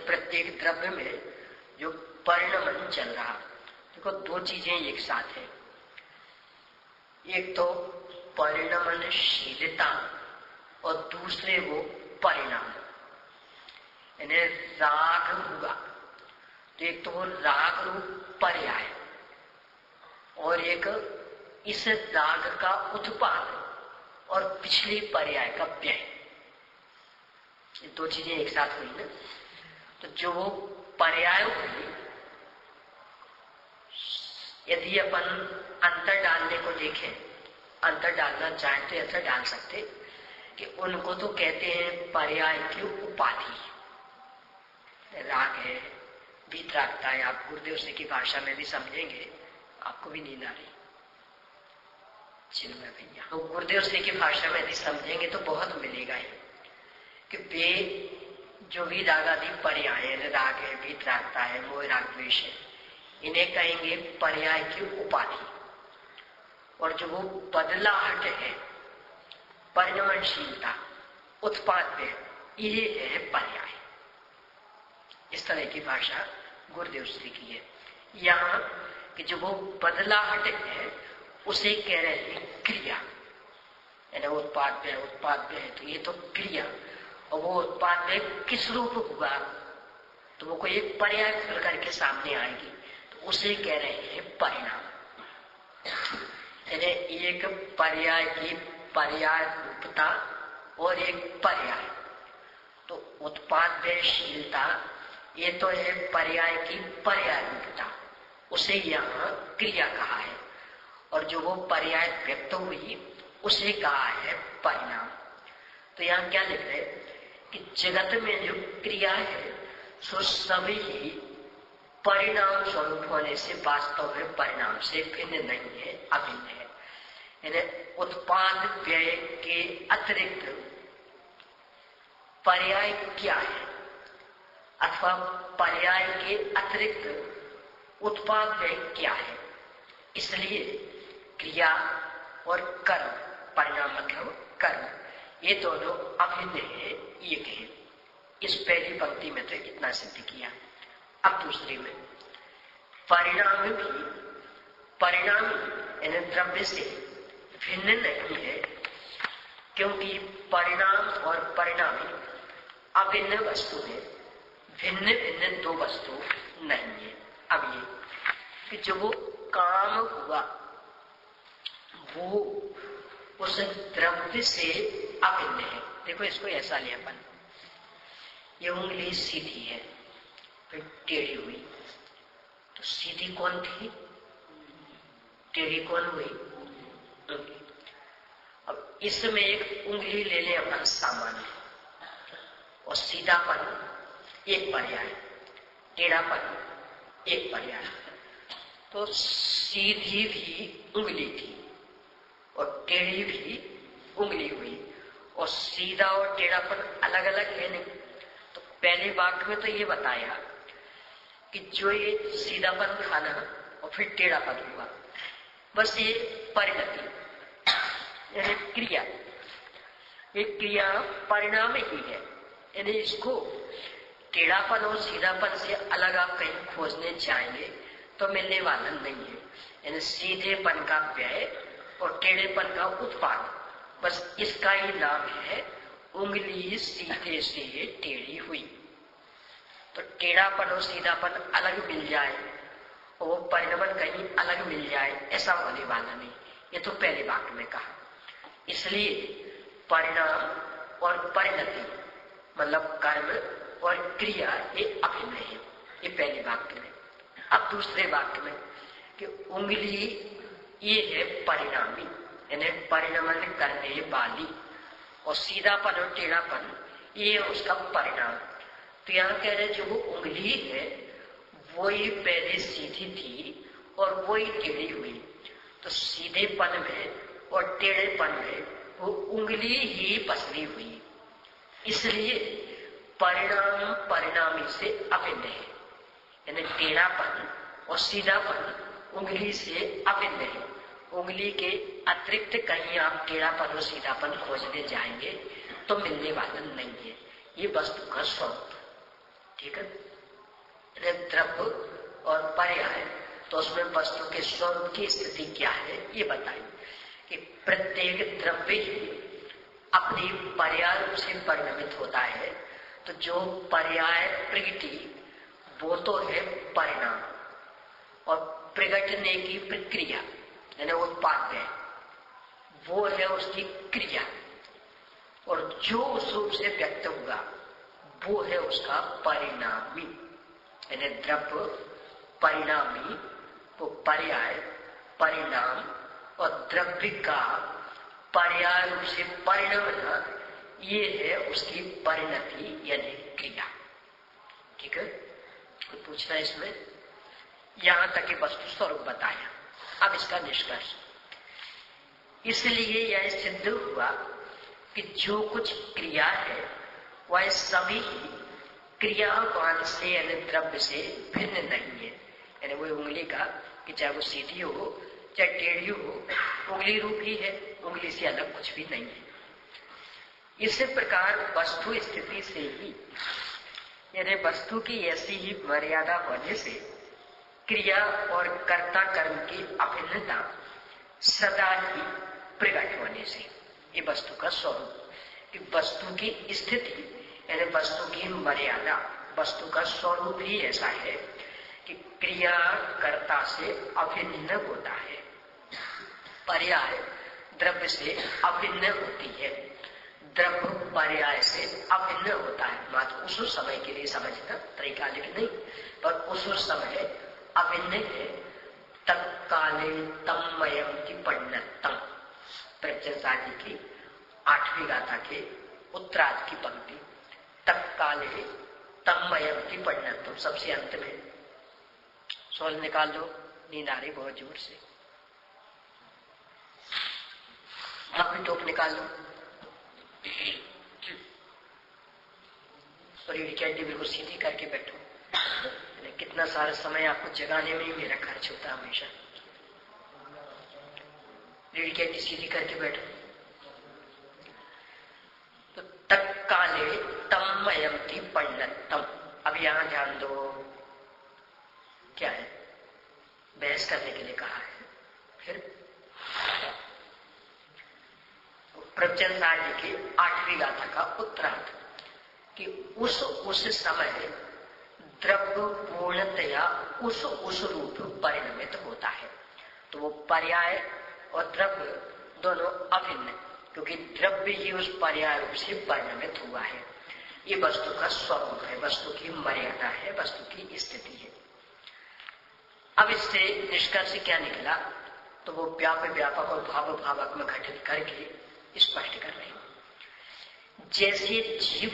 प्रत्येक द्रव्य में जो परिणमन चल रहा, देखो दो चीजें एक साथ है। एक तो परिणमनशीलता और दूसरे वो परिणाम। यानी राग हुआ तो एक तो वो राग रूप पर्याय और एक इस राग का उत्पाद और पिछली पर्याय का व्यय। ये दो चीजें एक साथ हुई ना। तो जो वो पर्याय हुई, यदि अपन अंतर डालने को देखें, अंतर डालना चाहे तो ऐसा डाल सकते कि उनको तो कहते हैं पर्याय की उपाधि। राग है, वीतरागता है, आप गुरुदेव से की भाषा में भी समझेंगे, आपको भी नींद आ रही चिन्मय भैया। तो गुरुदेव से की भाषा में यदि समझेंगे तो बहुत मिलेगा ही कि वे जो भी रागादि पर्याय है, राग है, वीतरागता है, मोह राग द्वेष है, इन्हें कहेंगे पर्याय की उपाधि। और जो वो बदलाहट है, परिणमनशीलता, उत्पाद है, ये है पर्याय। इस तरह की भाषा गुरुदेव श्री की है। यहाँ कि जो वो बदलाहट है उसे कह रहे हैं क्रिया। यानी उत्पाद है तो ये तो क्रिया। और वो उत्पाद किस रूप हुआ तो वो कोई एक पर्याय खुल करके सामने आएगी, तो उसे कह रहे हैं परिणाम। यानी एक पर्याय की पर्याय रूपता और एक पर्याय। तो उत्पादशीलता ये तो है पर्याय की पर्याय रूपता, उसे यहाँ क्रिया कहा है। और जो वो पर्याय व्यक्त हुई उसे कहा है परिणाम। तो यहाँ क्या लिख रहे कि जगत में जो क्रिया है सो सभी ही परिणाम स्वरूप होने से वास्तव में परिणाम से भिन्न नहीं है, अभिन्न है। यानी उत्पाद व्यय के अतिरिक्त पर्याय क्या है, अथवा पर्याय के अतिरिक्त उत्पाद व्यय क्या है। इसलिए क्रिया और कर्म, परिणाम मतलब कर्म, ये दोनों अभिन्न है, एक है। इस पहली पंक्ति में तो इतना सिद्ध किया। अब दूसरी में परिणाम भी परिणाम यानी द्रव्य से भिन्न नहीं है, क्योंकि परिणाम और परिणामी अभिन्न वस्तु है, भिन्न भिन्न दो वस्तु नहीं है। अब ये कि जो वो काम हुआ वो उस द्रव्य से अभिन्न है। देखो इसको ऐसा लिया अपन, ये उंगली सीधी है फिर टेढ़ी हुई, तो सीधी कौन थी, टेढ़ी कौन हुई, उंगली। अब इसमें एक उंगली ले ले अपन सामान्य, और सीधापन एक पर्याय, टेढ़ापन एक पर्याय। तो सीधी भी उंगली थी और टेढ़ी भी उंगली हुई, और सीधा और टेढ़ापन अलग अलग है नहीं। तो पहले वाक्य में तो ये बताया कि जो ये सीधापन था ना और फिर टेढ़ापन हुआ, बस ये परिणति यानी क्रिया, ये क्रिया परिणाम ही है। यानी इसको टेढ़ापन और सीधापन से अलग आप कहीं खोजने जाएंगे तो मिलने वाला नहीं है। यानी सीधेपन का व्यय और टेढ़ेपन का उत्पाद, बस इसका ही नाम है उंगली सीधे से टेढ़ी हुई। तो टेढ़ापन और सीधापन अलग मिल जाए और वो परिणमन कहीं अलग मिल जाए, ऐसा होने वाला नहीं। ये तो पहले वाक्य में कहा। इसलिए परिणाम और परिणति मतलब कर्म और क्रिया ये अभिन्न है, ये पहले वाक्य में। अब दूसरे वाक्य में कि उंगली ये है परिणामी, यानी परिणमन करने वाली, और सीधापन और टेढ़ापन ये उसका परिणाम। तो यहाँ कह रहे जो वो उंगली है वही पहले सीधी थी और वही टेढ़ी हुई, तो सीधेपन में और टेढ़ेपन में वो उंगली ही पसली हुई। इसलिए परिणाम परिणामी से अभिन्न है, यानी टेढ़ापन और सीधापन उंगली से अभिन्न है। उंगली के अतिरिक्त कहीं आप टेढ़ापन और सीधापन खोजने जाएंगे तो मिलने वाला नहीं है। ये वस्तु का स्वरूप, ठीक है। द्रव्य और पर्याय, तो उसमें वस्तु के स्वरूप की स्थिति क्या है ये बताइए कि प्रत्येक द्रव्य ही अपनी पर्याय रूप से परिणमित होता है। तो जो पर्याय प्रगति वो तो है परिणाम, और प्रगटने की प्रक्रिया यानी उत्पाद्य वो है उसकी क्रिया, और जो उस रूप से व्यक्त हुआ वो है उसका परिणामी, यानी द्रव्य परिणामी, वो पर्याय परिणाम, और द्रव्य का पर्याय रूप से परिणमन ये है उसकी परिणति यानी क्रिया। ठीक है, कोई पूछना है इसमें? यहां तक वस्तु स्वरूप बताया। अब इसका निष्कर्ष, इसलिए यह सिद्ध हुआ कि जो कुछ क्रिया है वह सभी क्रियावान से यानी द्रव्य से भिन्न नहीं है। यानी वो उंगली का कि चाहे वो सीधी हो चाहे टेढ़ी हो, उंगली रूप ही है, उंगली से अलग कुछ भी नहीं है। इसी प्रकार वस्तु स्थिति से ही यानी वस्तु की ऐसी ही मर्यादा होने से क्रिया और कर्ता कर्म की अभिन्नता सदा ही प्रकट होने से ये वस्तु का स्वरूप, कि वस्तु की स्थिति यानी वस्तु की मर्यादा, वस्तु का स्वरूप ही ऐसा है कि क्रिया कर्ता से अभिन्न होता है, पर्याय द्रव्य से अभिन्न होती है, द्रव्य पर्याय से अभिन्न होता है। मात्र उस समय के लिए समझना त्रैकालिक नहीं, पर उस समय अभिन्न है। तत्काले तन्मयम की परिणतम, प्रत्यंसाजी की 8वीं गाथा के उत्तरार्ध की पंक्ति, तत्काले तन्मयम की परिणतम। सबसे अंत में सोल निकाल लो, नींद आ रही बहुत जोर से, अपनी टोप निकाल लो और रीढ़ की हड्डी बिल्कुल सीधी करके बैठो। कितना सारा समय आपको जगाने में ही मेरा खर्च होता है हमेशा। रीढ़ की हड्डी सीधी करके बैठो। तो तत्काले तन्मयंति परिणतम। अब यहां ध्यान दो, क्या है? बहस करने के लिए कहा है। फिर प्रवचनसार जी की 8वीं गाथा का उत्तरार्ध कि उस समय द्रव्य पूर्णतया उस रूप परिणमित होता है। तो वो पर्याय और द्रव्य दोनों अभिन्न, क्योंकि द्रव्य ही उस पर्याय रूप से परिणमित हुआ है। ये वस्तु का स्वरूप है, वस्तु की मर्यादा है, वस्तु की स्थिति है। अब इससे निष्कर्ष क्या निकला? तो वो व्यापक और भावक में घटित करके स्पष्ट कर रहे हैं। जैसे जीव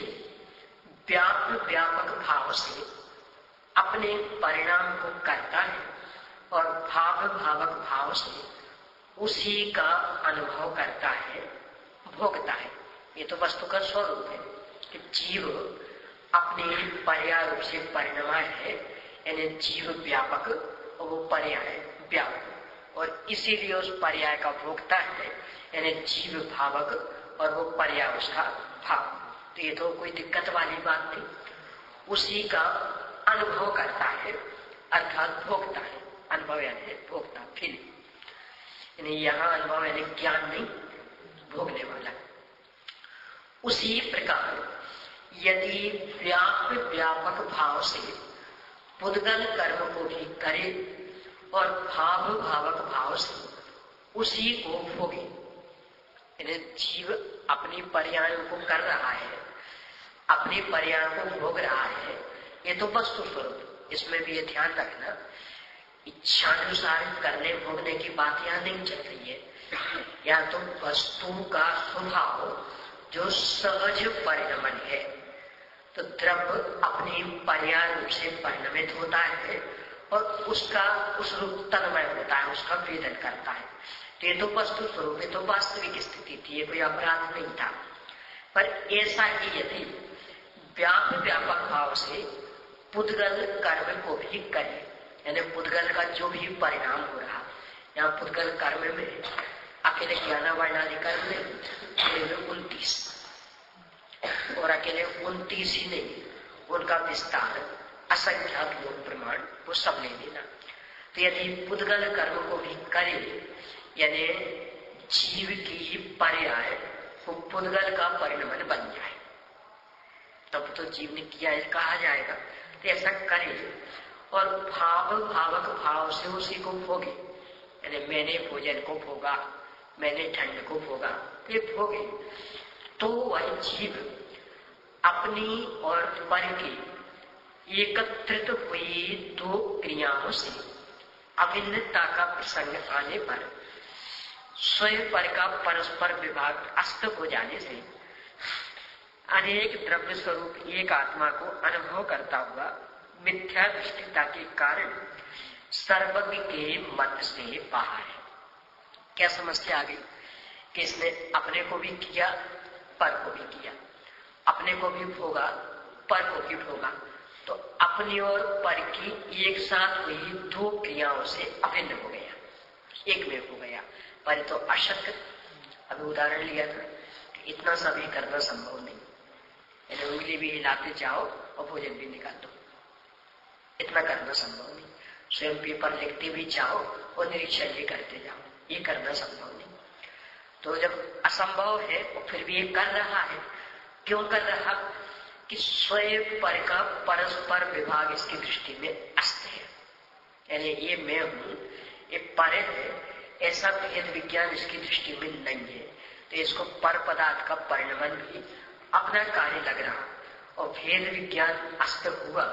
व्यापक भाव से अपने परिणाम को करता है और भावक भाव से उसी का अनुभव करता है, भोगता है। ये तो वस्तु का स्वरूप है कि जीव अपने पर्याय रूप से परिणमय है, यानी जीव व्यापक और वो पर्याय व्यापक, और इसीलिए उस पर्याय का भोगता है, यानी जीव भावक और वो पर्याय उसका भाव। तो ये तो कोई दिक्कत वाली बात नहीं। उसी का अनुभव करता है अर्थात भोगता है। अनुभव यानी भोगता, फीलिंग। यानी यहाँ अनुभव यानी ज्ञान नहीं, भोगने वाला। उसी प्रकार यदि व्यापक भाव से पुद्गल कर्म को भी करे और भावक भाव से उसी को भोगे, जीव अपनी पर्यायों को कर रहा है, अपनी पर्यायों को भोग रहा है, ये तो वस्तु स्वरूप। इसमें भी ये ध्यान रखना, इच्छानुसार करने भोगने की बात यहाँ नहीं चल रही है। या तो वस्तु का स्वभाव जो सहज परिणमन है, तो द्रव्य अपनी पर्याय रूप से परिणमित होता है और उसका उस रूप तन्मय होता है, उसका वेदन करता है। तो ये तो वस्तु स्वरूप है, तो वास्तविक स्थिति थी, ये कोई अपराध नहीं था। पर ऐसा ही यदि व्यापक भाव से पुद्गल कर्म को भी करे, यानी पुद्गल का जो भी परिणाम हो रहा, यहाँ पुद्गल कर्म में अकेले ज्ञान वर्णादि कर्म में 29 और अकेले 29 ही नहीं, उनका विस्तार असंख्यात लोक प्रमाण वो सब ले लेना। तो यदि पुद्गल कर्म को भी करे, यानी जीव की पर्याय वो पुद्गल का परिणमन बन जाए, तब तो जीव ने किया है कहा जाएगा। तो ऐसा करे और भावक भाव से उसी को भोगे, यानी मैंने भोजन को भोगा, मैंने ठंड को भोगा, ये भोगे, तो वह जीव अपनी और पर की एकत्रित हुई दो क्रियाओं से अभिन्नता का प्रसंग आने पर स्वयं पर का परस्पर विभाग अस्त हो जाने से अनेक द्रव्य स्वरूप एक आत्मा को अनुभव करता हुआ मिथ्या दृष्टिता के कारण सर्वज्ञ के मत से बाहर है। क्या समस्या आ गई कि इसने अपने को भी किया, पर को भी किया, अपने को भी भोगा, पर को भी भोगा, तो अपनी और पर की एक साथ हुई दो क्रियाओं से अभिन्न हो गया, एक में हो गया। पर तो अशक्त, अभी उदाहरण लिया था कि इतना सभी करना संभव नहीं, यानी उंगली भी हिलाते जाओ और भोजन भी निकाल दो, इतना करना संभव नहीं। स्वयं पेपर लिखते भी जाओ और निरीक्षण भी करते जाओ, ये करना संभव नहीं। तो जब असंभव है और फिर भी ये कर रहा है, क्यों कर रहा? कि स्वयं पर का परस्पर विभाग इसकी दृष्टि में अस्त है, यानी ये मैं हूं, ये पर है, ऐसा भेद विज्ञान इसकी दृष्टि में नहीं है। तो इसको पर पदार्थ का परिणमन भी अपना कार्य लग रहा और भेद विज्ञान अस्त हुआ,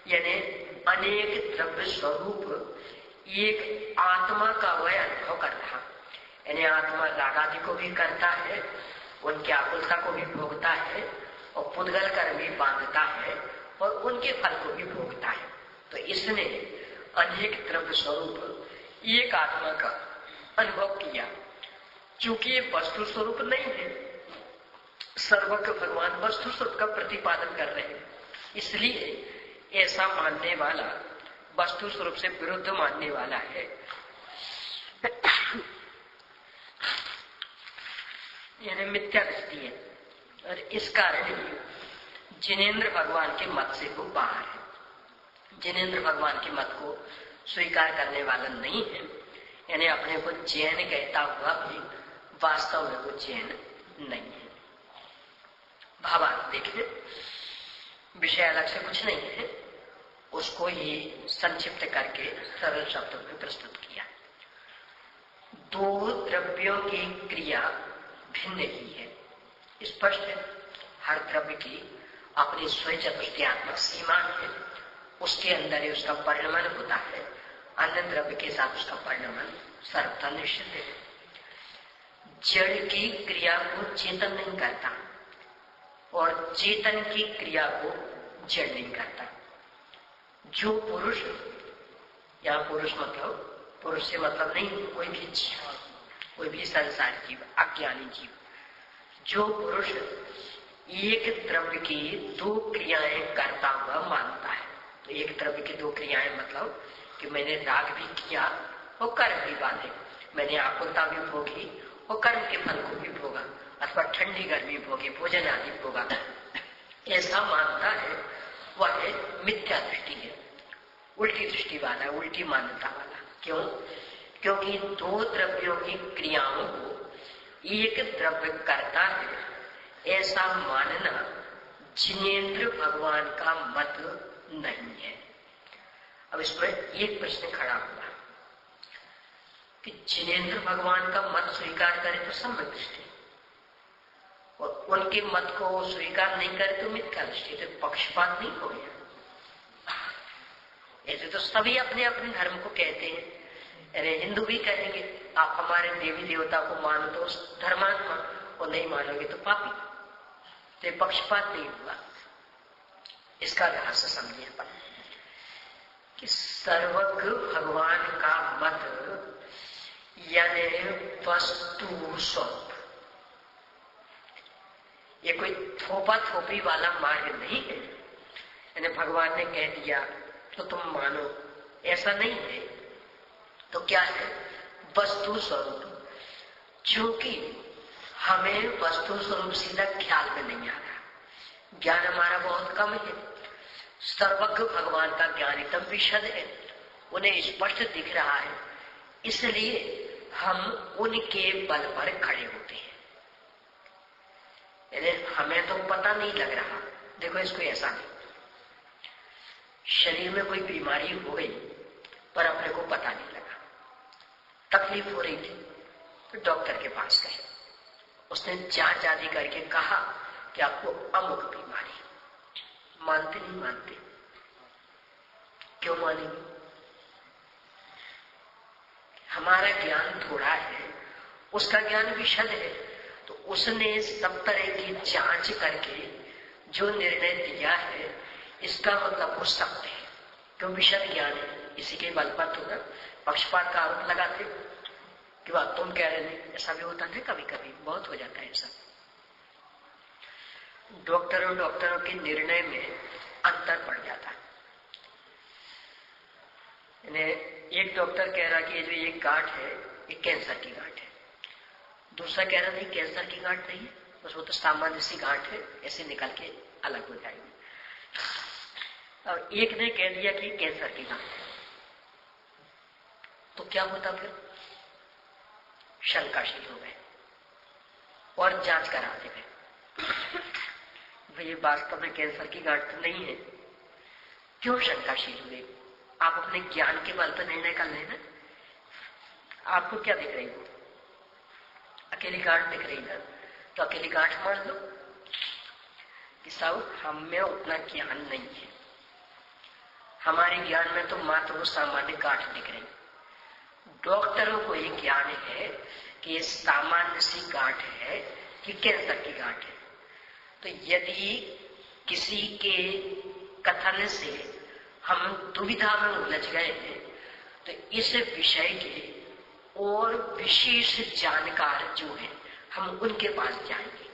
यानी अनेक द्रव्य स्वरूप एक आत्मा का वह अनुभव कर रहा, यानी आत्मा रागादि को भी करता है, उनकी आकुलता को भी भोगता है और पुद्गल कर्म भी बांधता है और उनके फल को भी भोगता है। तो इसने अनेक द्रव्य स्वरूप एक आत्मा का अनुभव किया। चूंकि ये वस्तु स्वरूप नहीं है, सर्वज्ञ भगवान वस्तु स्वरूप का प्रतिपादन कर रहे हैं, इसलिए ऐसा मानने वाला वस्तु स्वरूप से विरुद्ध मानने वाला है। यानी मिथ्या दृष्टि है और इस कारण ही जिनेन्द्र भगवान के मत से वो बाहर है। जिनेन्द्र भगवान के मत को स्वीकार करने वाला नहीं है, यानी अपने को जैन कहता हुआ भी वास्तव में वो जैन नहीं है। भावार्थ देखिए, विषय अलग से कुछ नहीं है, उसको ही संक्षिप्त करके सरल शब्दों में प्रस्तुत किया। दो द्रव्यों की क्रिया भिन्न ही है, स्पष्ट है। हर द्रव्य की अपनी स्वयं चतुष्टयात्मक सीमा है, उसके अंदर ही उसका परिणमन होता है, अन्य द्रव्य के साथ उसका परिणमन सर्वथा निश्चित है। जड़ की क्रिया को चेतन नहीं करता और चेतन की क्रिया को जड़ नहीं करता। जो पुरुष, या पुरुष मतलब पुरुष से मतलब नहीं, कोई भी जीव, कोई भी संसार जीव, अज्ञानी जीव, जो पुरुष एक द्रव्य की दो क्रियाएं करता हुआ मानता है, तो एक द्रव्य की दो क्रियाएं मतलब कि मैंने राग भी किया और कर्म भी बांधे, मैंने आकुलता भी भोगी और कर्म के फल को भी भोगा, अथवा ठंडी गर्मी भोगी, भोजन आदि भोगा, ऐसा मानता है, वह मिथ्या दृष्टि है, उल्टी दृष्टि वाला, उल्टी मान्यता वाला। क्यों? क्योंकि दो द्रव्यों की क्रियाओं को एक द्रव्य करता है, ऐसा मानना जिनेंद्र भगवान का मत नहीं है। अब इसमें एक प्रश्न खड़ा हुआ कि जिनेंद्र भगवान का मत स्वीकार करे तो सम्यक दृष्टि, और उनके मत को स्वीकार नहीं करे तो मिथ्या दृष्टि, तो पक्षपात नहीं हो गया। ऐसे तो सभी अपने अपने धर्म को कहते हैं। अरे हिंदू भी कहेंगे आप हमारे देवी देवता को मानो तो धर्मात्मा, और नहीं मानोगे तो पापी, तो पक्षपात नहीं हुआ। इसका रहस्य समझिए अपन कि सर्वज्ञ भगवान का मत यानी वस्तु स्वरूप, ये कोई थोपा थोपी वाला मार्ग नहीं है। यानी भगवान ने कह दिया तो तुम मानो, ऐसा नहीं है। तो क्या है? वस्तु स्वरूप, क्योंकि हमें वस्तु स्वरूप सीधा ख्याल में नहीं आ रहा, ज्ञान हमारा बहुत कम है। सर्वज्ञ भगवान का ज्ञान एकदम विशद है, उन्हें स्पष्ट दिख रहा है, इसलिए हम उनके बल पर खड़े होते हैं। यानी हमें तो पता नहीं लग रहा। देखो इसको ऐसा नहीं, शरीर में कोई बीमारी हो गई पर अपने को पता नहीं लगा, तकलीफ हो रही थी, तो डॉक्टर के पास गए, उसने जांच आदि करके कहा कि आपको अमुक बीमारी। मानते नहीं मानते? क्यों मानेंगे? हमारा ज्ञान थोड़ा है, उसका ज्ञान विशद है, तो उसने सब तरह की जांच करके जो निर्णय दिया है, इसका मतलब वो सत्य है, क्यों विशद ज्ञान है। इसी के बल पर तो पक्षपात का आरोप लगाते कि बात तुम कह रहे थे। ऐसा भी होता है, कभी कभी बहुत हो जाता है ऐसा। डॉक्टरों के निर्णय में अंतर पड़ जाता है। एक डॉक्टर कह रहा कि ये जो एक गांठ है ये कैंसर की गांठ है, दूसरा कह रहा नहीं कैंसर की गांठ नहीं है, बस वो तो सामान्य सी गांठ है, ऐसे निकल के अलग हो जाएगी। और एक ने कह दिया कि कैंसर की गांठ है, तो क्या होता फिर? शंकाशील हो गए और जांच कराते गए, भाई वास्तव में कैंसर की गांठ तो नहीं है। क्यों शंकाशील हुए? आप अपने ज्ञान के बल पर निर्णय कर लेना। आपको क्या दिख रही हो? अकेली गांठ दिख रही ना, तो अकेली गांठ मान लो कि साहब हमें उतना ज्ञान नहीं है, हमारे ज्ञान में तो मात्र वो सामान्य गांठ दिख रही। डॉक्टरों को ये ज्ञान है कि ये सामान्य सी गांठ है कि कैंसर की गांठ है। तो यदि किसी के कथन से हम दुविधा में उलझ गए हैं, तो इस विषय के और विशेष जानकार जो है हम उनके पास जाएंगे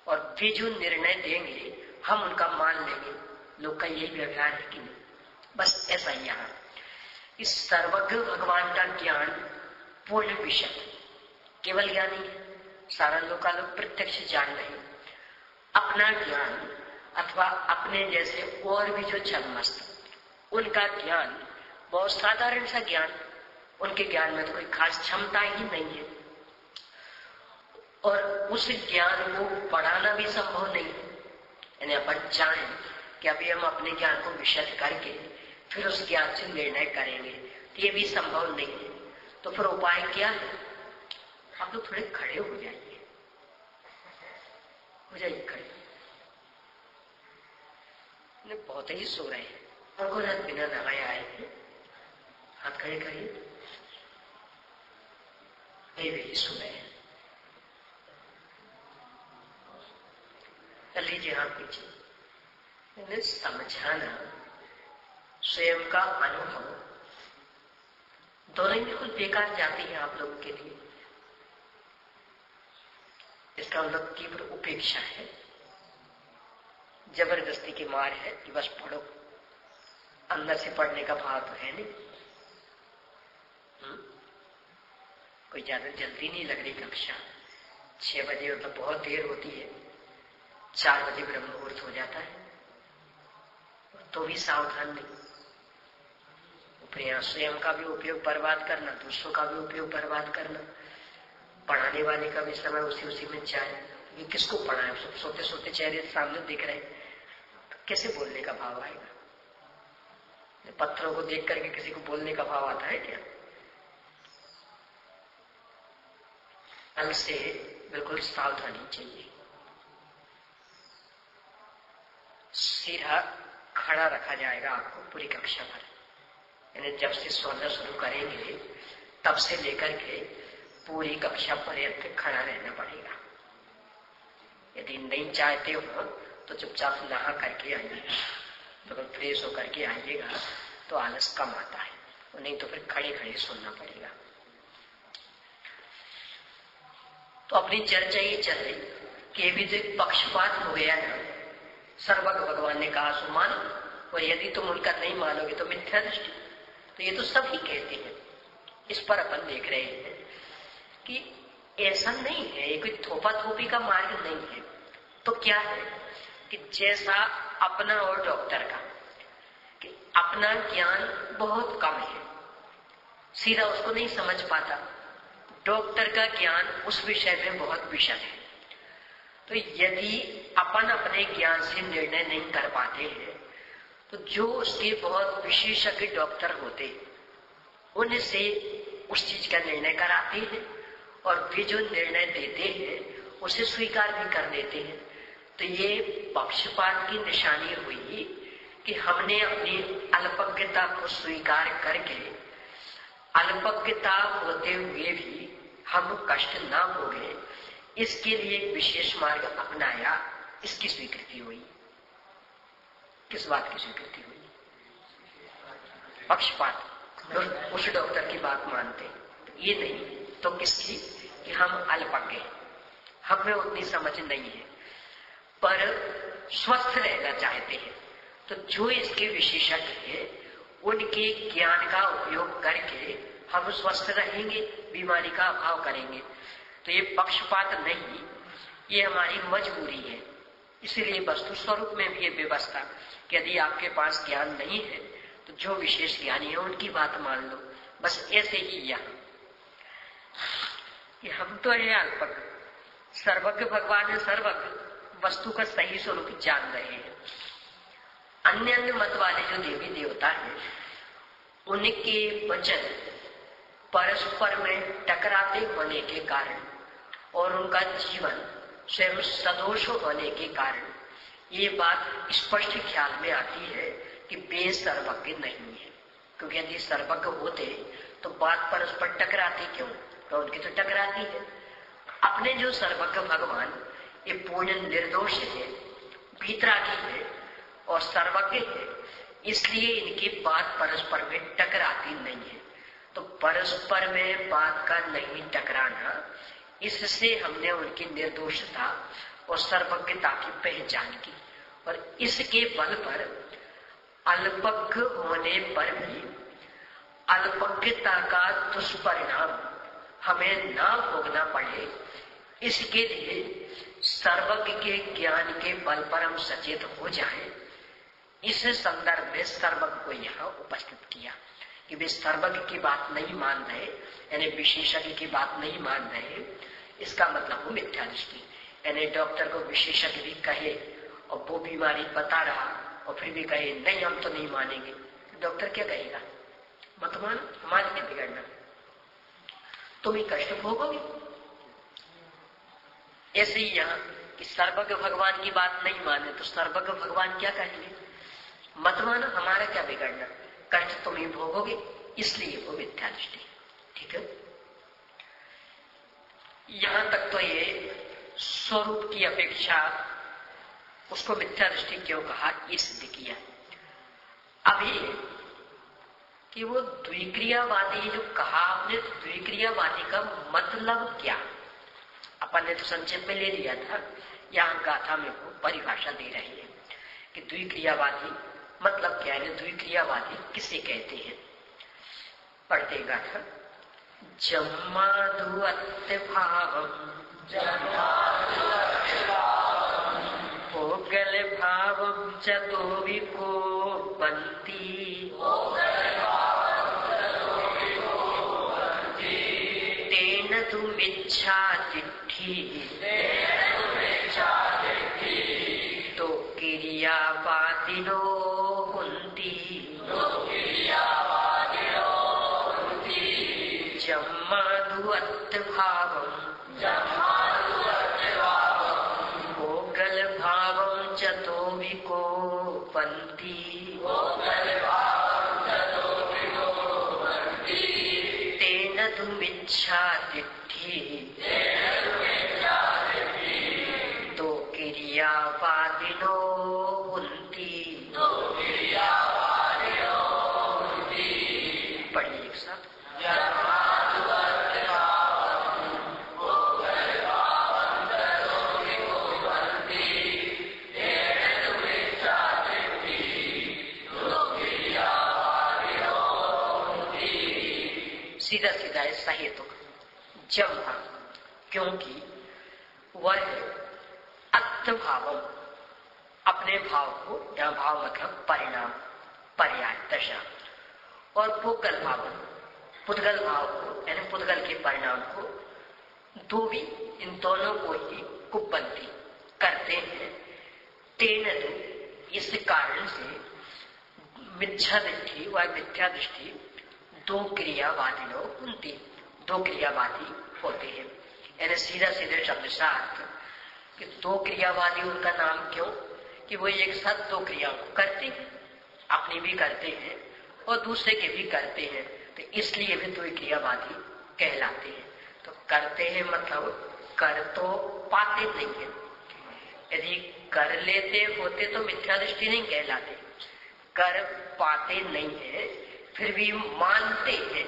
और वे जो निर्णय देंगे हम उनका मान लेंगे। लोग का यही व्यवहार है कि नहीं? बस ऐसा ही यहाँ इस सर्वज्ञ भगवान का ज्ञान पूर्ण विषय केवल ज्ञान ही है, सारा लोग प्रत्यक्ष जान रहे। अपना ज्ञान अथवा अपने जैसे और भी जो छलमस्त उनका ज्ञान बहुत साधारण सा ज्ञान, उनके ज्ञान में तो कोई खास क्षमता ही नहीं है, और उस ज्ञान को बढ़ाना भी संभव नहीं। यानी अपन चाहें कि अभी हम अपने ज्ञान को विशद करके फिर उस ज्ञान से निर्णय करेंगे, तो ये भी संभव नहीं है। तो फिर उपाय क्या है? आप लोग थोड़े खड़े हो जाइए, खड़े। बहुत ही सो रहे हैं, उनको रात बिना नहाए आए थे, हाथ खड़े करिए। वे सो रहे हैं, कर लीजिए हाथ पीछे। समझाना स्वयं का अनुभव दोनों बिल्कुल बेकार जाती है आप लोगों के लिए। इसका मतलब तीव्र उपेक्षा है, जबरदस्ती की मार है कि बस पढ़ो, अंदर से पढ़ने का भाव तो है नहीं। कोई ज्यादा जल्दी नहीं लग रही कक्षा, 6 बजे तो बहुत देर होती है, 4 बजे ब्रह्म मुहूर्त हो जाता है, तो भी सावधान नहीं। अपने स्वयं का भी उपयोग बर्बाद करना, दूसरों का भी उपयोग बर्बाद करना, पढ़ाने वाले का भी समय उसी में जाए। ये किसको पढ़ाए? सब सोते सोते चेहरे सामने दिख रहे, कैसे बोलने का भाव आएगा? पत्थरों को देख करके किसी को बोलने का भाव आता है क्या? कल से बिल्कुल सावधानी चाहिए। सीधा खड़ा रखा जाएगा आपको पूरी कक्षा भर, यानी जब से सोना शुरू करेंगे तब से लेकर के पूरी कक्षा पर्यंत खड़ा रहना पड़ेगा। यदि नहीं चाहते हो तो चुपचाप नहा करके आइएगा, तो फ्रेश होकर के आइएगा तो आलस कम आता है, नहीं तो फिर खड़े खड़े सुनना पड़ेगा। तो अपनी चर्चा ये चल रही कि विधि पक्षपात हो गया ना, सर्वज्ञ भगवान ने कहा सो मानो, और यदि तुम उनका नहीं मानोगे तो मिथ्या दृष्टि। तो ये तो सभी कहते हैं। इस पर अपन देख रहे हैं कि ऐसा नहीं है, ये कोई थोपा थोपी का मार्ग नहीं है। तो क्या है कि जैसा अपना और डॉक्टर का, कि अपना ज्ञान बहुत कम है, सीधा उसको नहीं समझ पाता, डॉक्टर का ज्ञान उस विषय में बहुत विशद है। तो यदि अपन अपने ज्ञान से निर्णय नहीं कर पाते हैं तो जो उसके बहुत विशेषज्ञ डॉक्टर होते उनसे उस चीज का निर्णय कराते हैं, और वे जो निर्णय देते हैं उसे स्वीकार भी कर देते हैं। तो ये पक्षपात की निशानी हुई कि हमने अपनी अल्पज्ञता को स्वीकार करके अल्पज्ञता होते हुए भी हम कष्ट न भोगे, इसके लिए एक विशेष मार्ग अपनाया, इसकी स्वीकृति हुई। किस बात की स्वीकृति हुई? पक्षपात। उस डॉक्टर की बात मानते, ये नहीं तो किसकी? कि हम अल्पज्ञ, हमें उतनी समझ नहीं है पर स्वस्थ रहना चाहते हैं। तो जो इसके विशेषज्ञ हैं उनके ज्ञान का उपयोग करके हम स्वस्थ रहेंगे, बीमारी का अभाव करेंगे। तो ये पक्षपात नहीं, ये हमारी मजबूरी है। इसलिए वस्तु स्वरूप में भी ये व्यवस्था कि यदि आपके पास ज्ञान नहीं है तो जो विशेष ज्ञानी है उनकी बात मान लो। बस ऐसे ही यहाँ कि हम तो है अल्पज्ञ, सर्वज्ञ भगवान है सर्वज्ञ, वस्तु का सही स्वरूप जान रहे हैं। अन्य अन्य मत वाले जो देवी देवता हैं उनके वचन परस्पर में टकराते होने के कारण और उनका जीवन स्वयं सदोष होने के कारण ये बात स्पष्ट ख्याल में आती है कि वे सर्वज्ञ नहीं है। क्योंकि यदि सर्वज्ञ होते तो बात परस्पर टकराती क्यों? तो उनकी तो टकराती है। अपने जो सर्वज्ञ भगवान ये पूर्ण निर्दोष है, भीतरागी है और सर्वज्ञ है, इसलिए इनकी बात परस्पर में टकराती नहीं है। तो परस्पर में बात का नहीं टकराना, इससे हमने उनकी निर्दोषता और सर्वज्ञता की पहचान की, और इसके बल पर अल्पज्ञ होने पर भी अल्पज्ञता का दुष्परिणाम हमें ना भोगना पड़े, इसके लिए सर्वज्ञ के ज्ञान के बल पर हम सचेत हो जाएं। इस संदर्भ में सर्वज्ञ को यहाँ उपस्थित किया कि वे सर्वज्ञ की बात नहीं मान रहे, यानी विशेषज्ञ की बात नहीं मान रहे। इसका मतलब वो मिथ्या दृष्टि, यानी डॉक्टर को विशेषज्ञ भी कहे और वो बीमारी बता रहा और फिर भी कहे नहीं हम तो नहीं मानेंगे, डॉक्टर क्या कहेगा? मत मान, हमारे क्या बिगड़ना, तुम ही कष्ट भोगोगे। ऐसे ही यहाँ कि सर्वज्ञ भगवान की बात नहीं माने तो सर्वज्ञ भगवान क्या कहेंगे? मत मानो, हमारा क्या बिगड़ना, कष्ट तुम ही भोगोगे, इसलिए वो मिथ्या दृष्टि। ठीक है, यहां तक तो ये स्वरूप की अपेक्षा उसको मिथ्या दृष्टि क्यों कहा, ये सिद्ध किया। अभी कि वो द्विक्रियावादी जो कहा आपने, द्विक्रियावादी का मतलब क्या? अपन ने तो संक्षेप में ले लिया था, यहाँ गाथा में वो परिभाषा दे रही है कि द्विक्रियावादी मतलब क्या है, द्विक्रियावादी किसे कहते हैं। पढ़ते गाथा। जम्मादुअत्य भावम भोगल भावम च दो विको बंती तेन तुम इच्छा चिट्ठी तो क्रियावाद क्रियावादिनो हुन्ति जम्मादुवत्तभावम् मोगलभावं च तो विकोपन्ति तेन तुमिच्छादित्ये तो क्रियावादिनो हुन्ति। पढ़िए एक साथ। सीधा सीधा ऐसा ही तो जब क्योंकि वह अत्भाव अपने भाव को, या भाव मतलब परिणाम, पर्याय, दशा, और पुद्गल भाव, पुद्गल भाव को यानी पुद्गल के परिणाम को, दो भी इन दोनों को ही कुपंती करते हैं। तेन तो इस कारण से मिथ्या दृष्टि व मिथ्या दृष्टि दो क्रियावादिनो हुन्ति, दो क्रियावादी होते हैं। यानी सीधा सीधे शब्द साथ कि दो क्रियावादी उनका नाम क्यों कि वो एक साथ दो क्रियाओं को करते हैं, अपनी भी करते हैं और दूसरे के भी करते हैं, तो इसलिए भी दो क्रियावादी कहलाते हैं। तो करते हैं मतलब कर तो पाते नहीं है, यदि कर लेते होते तो मिथ्या दृष्टि नहीं कहलाते, कर पाते नहीं है फिर भी मानते हैं,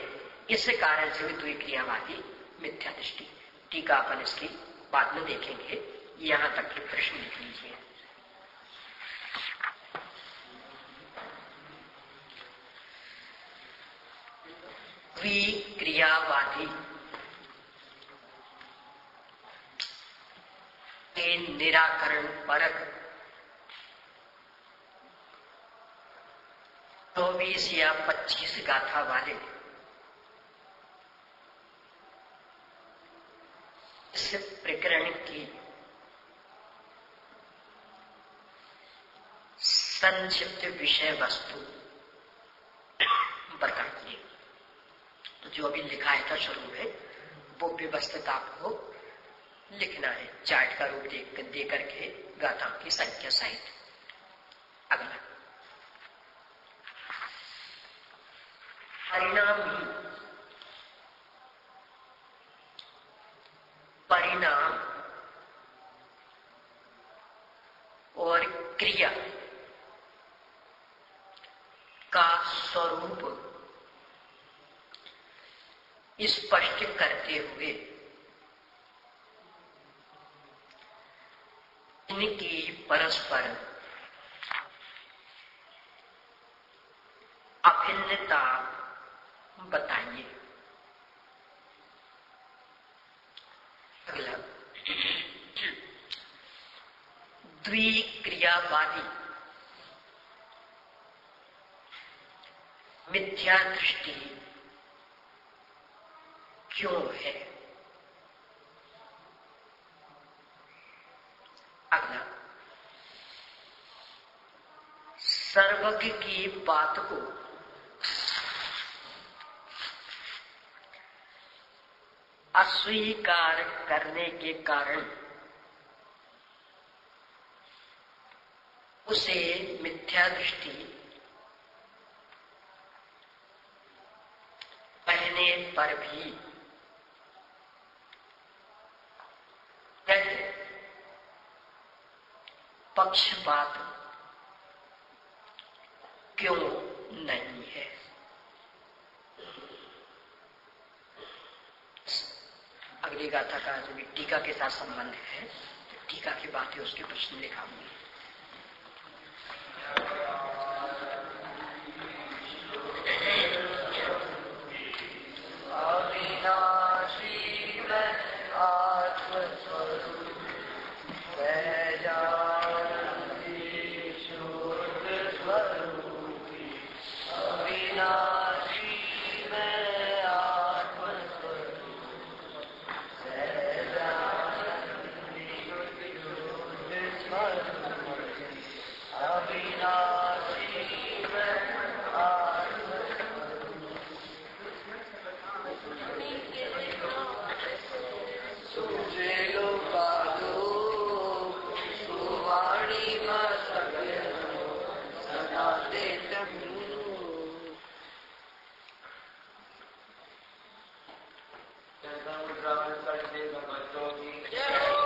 इस कारण से भी द्वि क्रियावादी मिथ्या दृष्टि। टीका अपन इसकी बाद में देखेंगे, यहां तक के प्रश्न लिख लीजिए। द्वि क्रियावादी के निराकरण परक 24 या 25 गाथा वाले इस प्रकरण की संक्षिप्त विषय वस्तु बताइए। तो जो अभी लिखा है था शुरू में, वो व्यवस्थित आपको लिखना है, चार्ट का रूप दे करके गाथाओं की संख्या सहित। अगला परिणाम और क्रिया का स्वरूप स्पष्ट करते हुए इनकी परस्पर अभिन्नता बताइए। अगला द्विक्रियावादी मिथ्या दृष्टि क्यों है? अगला सर्वज्ञ की बात को अस्वीकार करने के कारण उसे मिथ्या दृष्टि कहने पर भी पक्षपात क्यों नहीं है? अगली गाथा का जो टीका के साथ संबंध है, टीका की बात है, उसके प्रश्न लिखाऊंगी। समुद्र कर दे भगवतों की जय हो।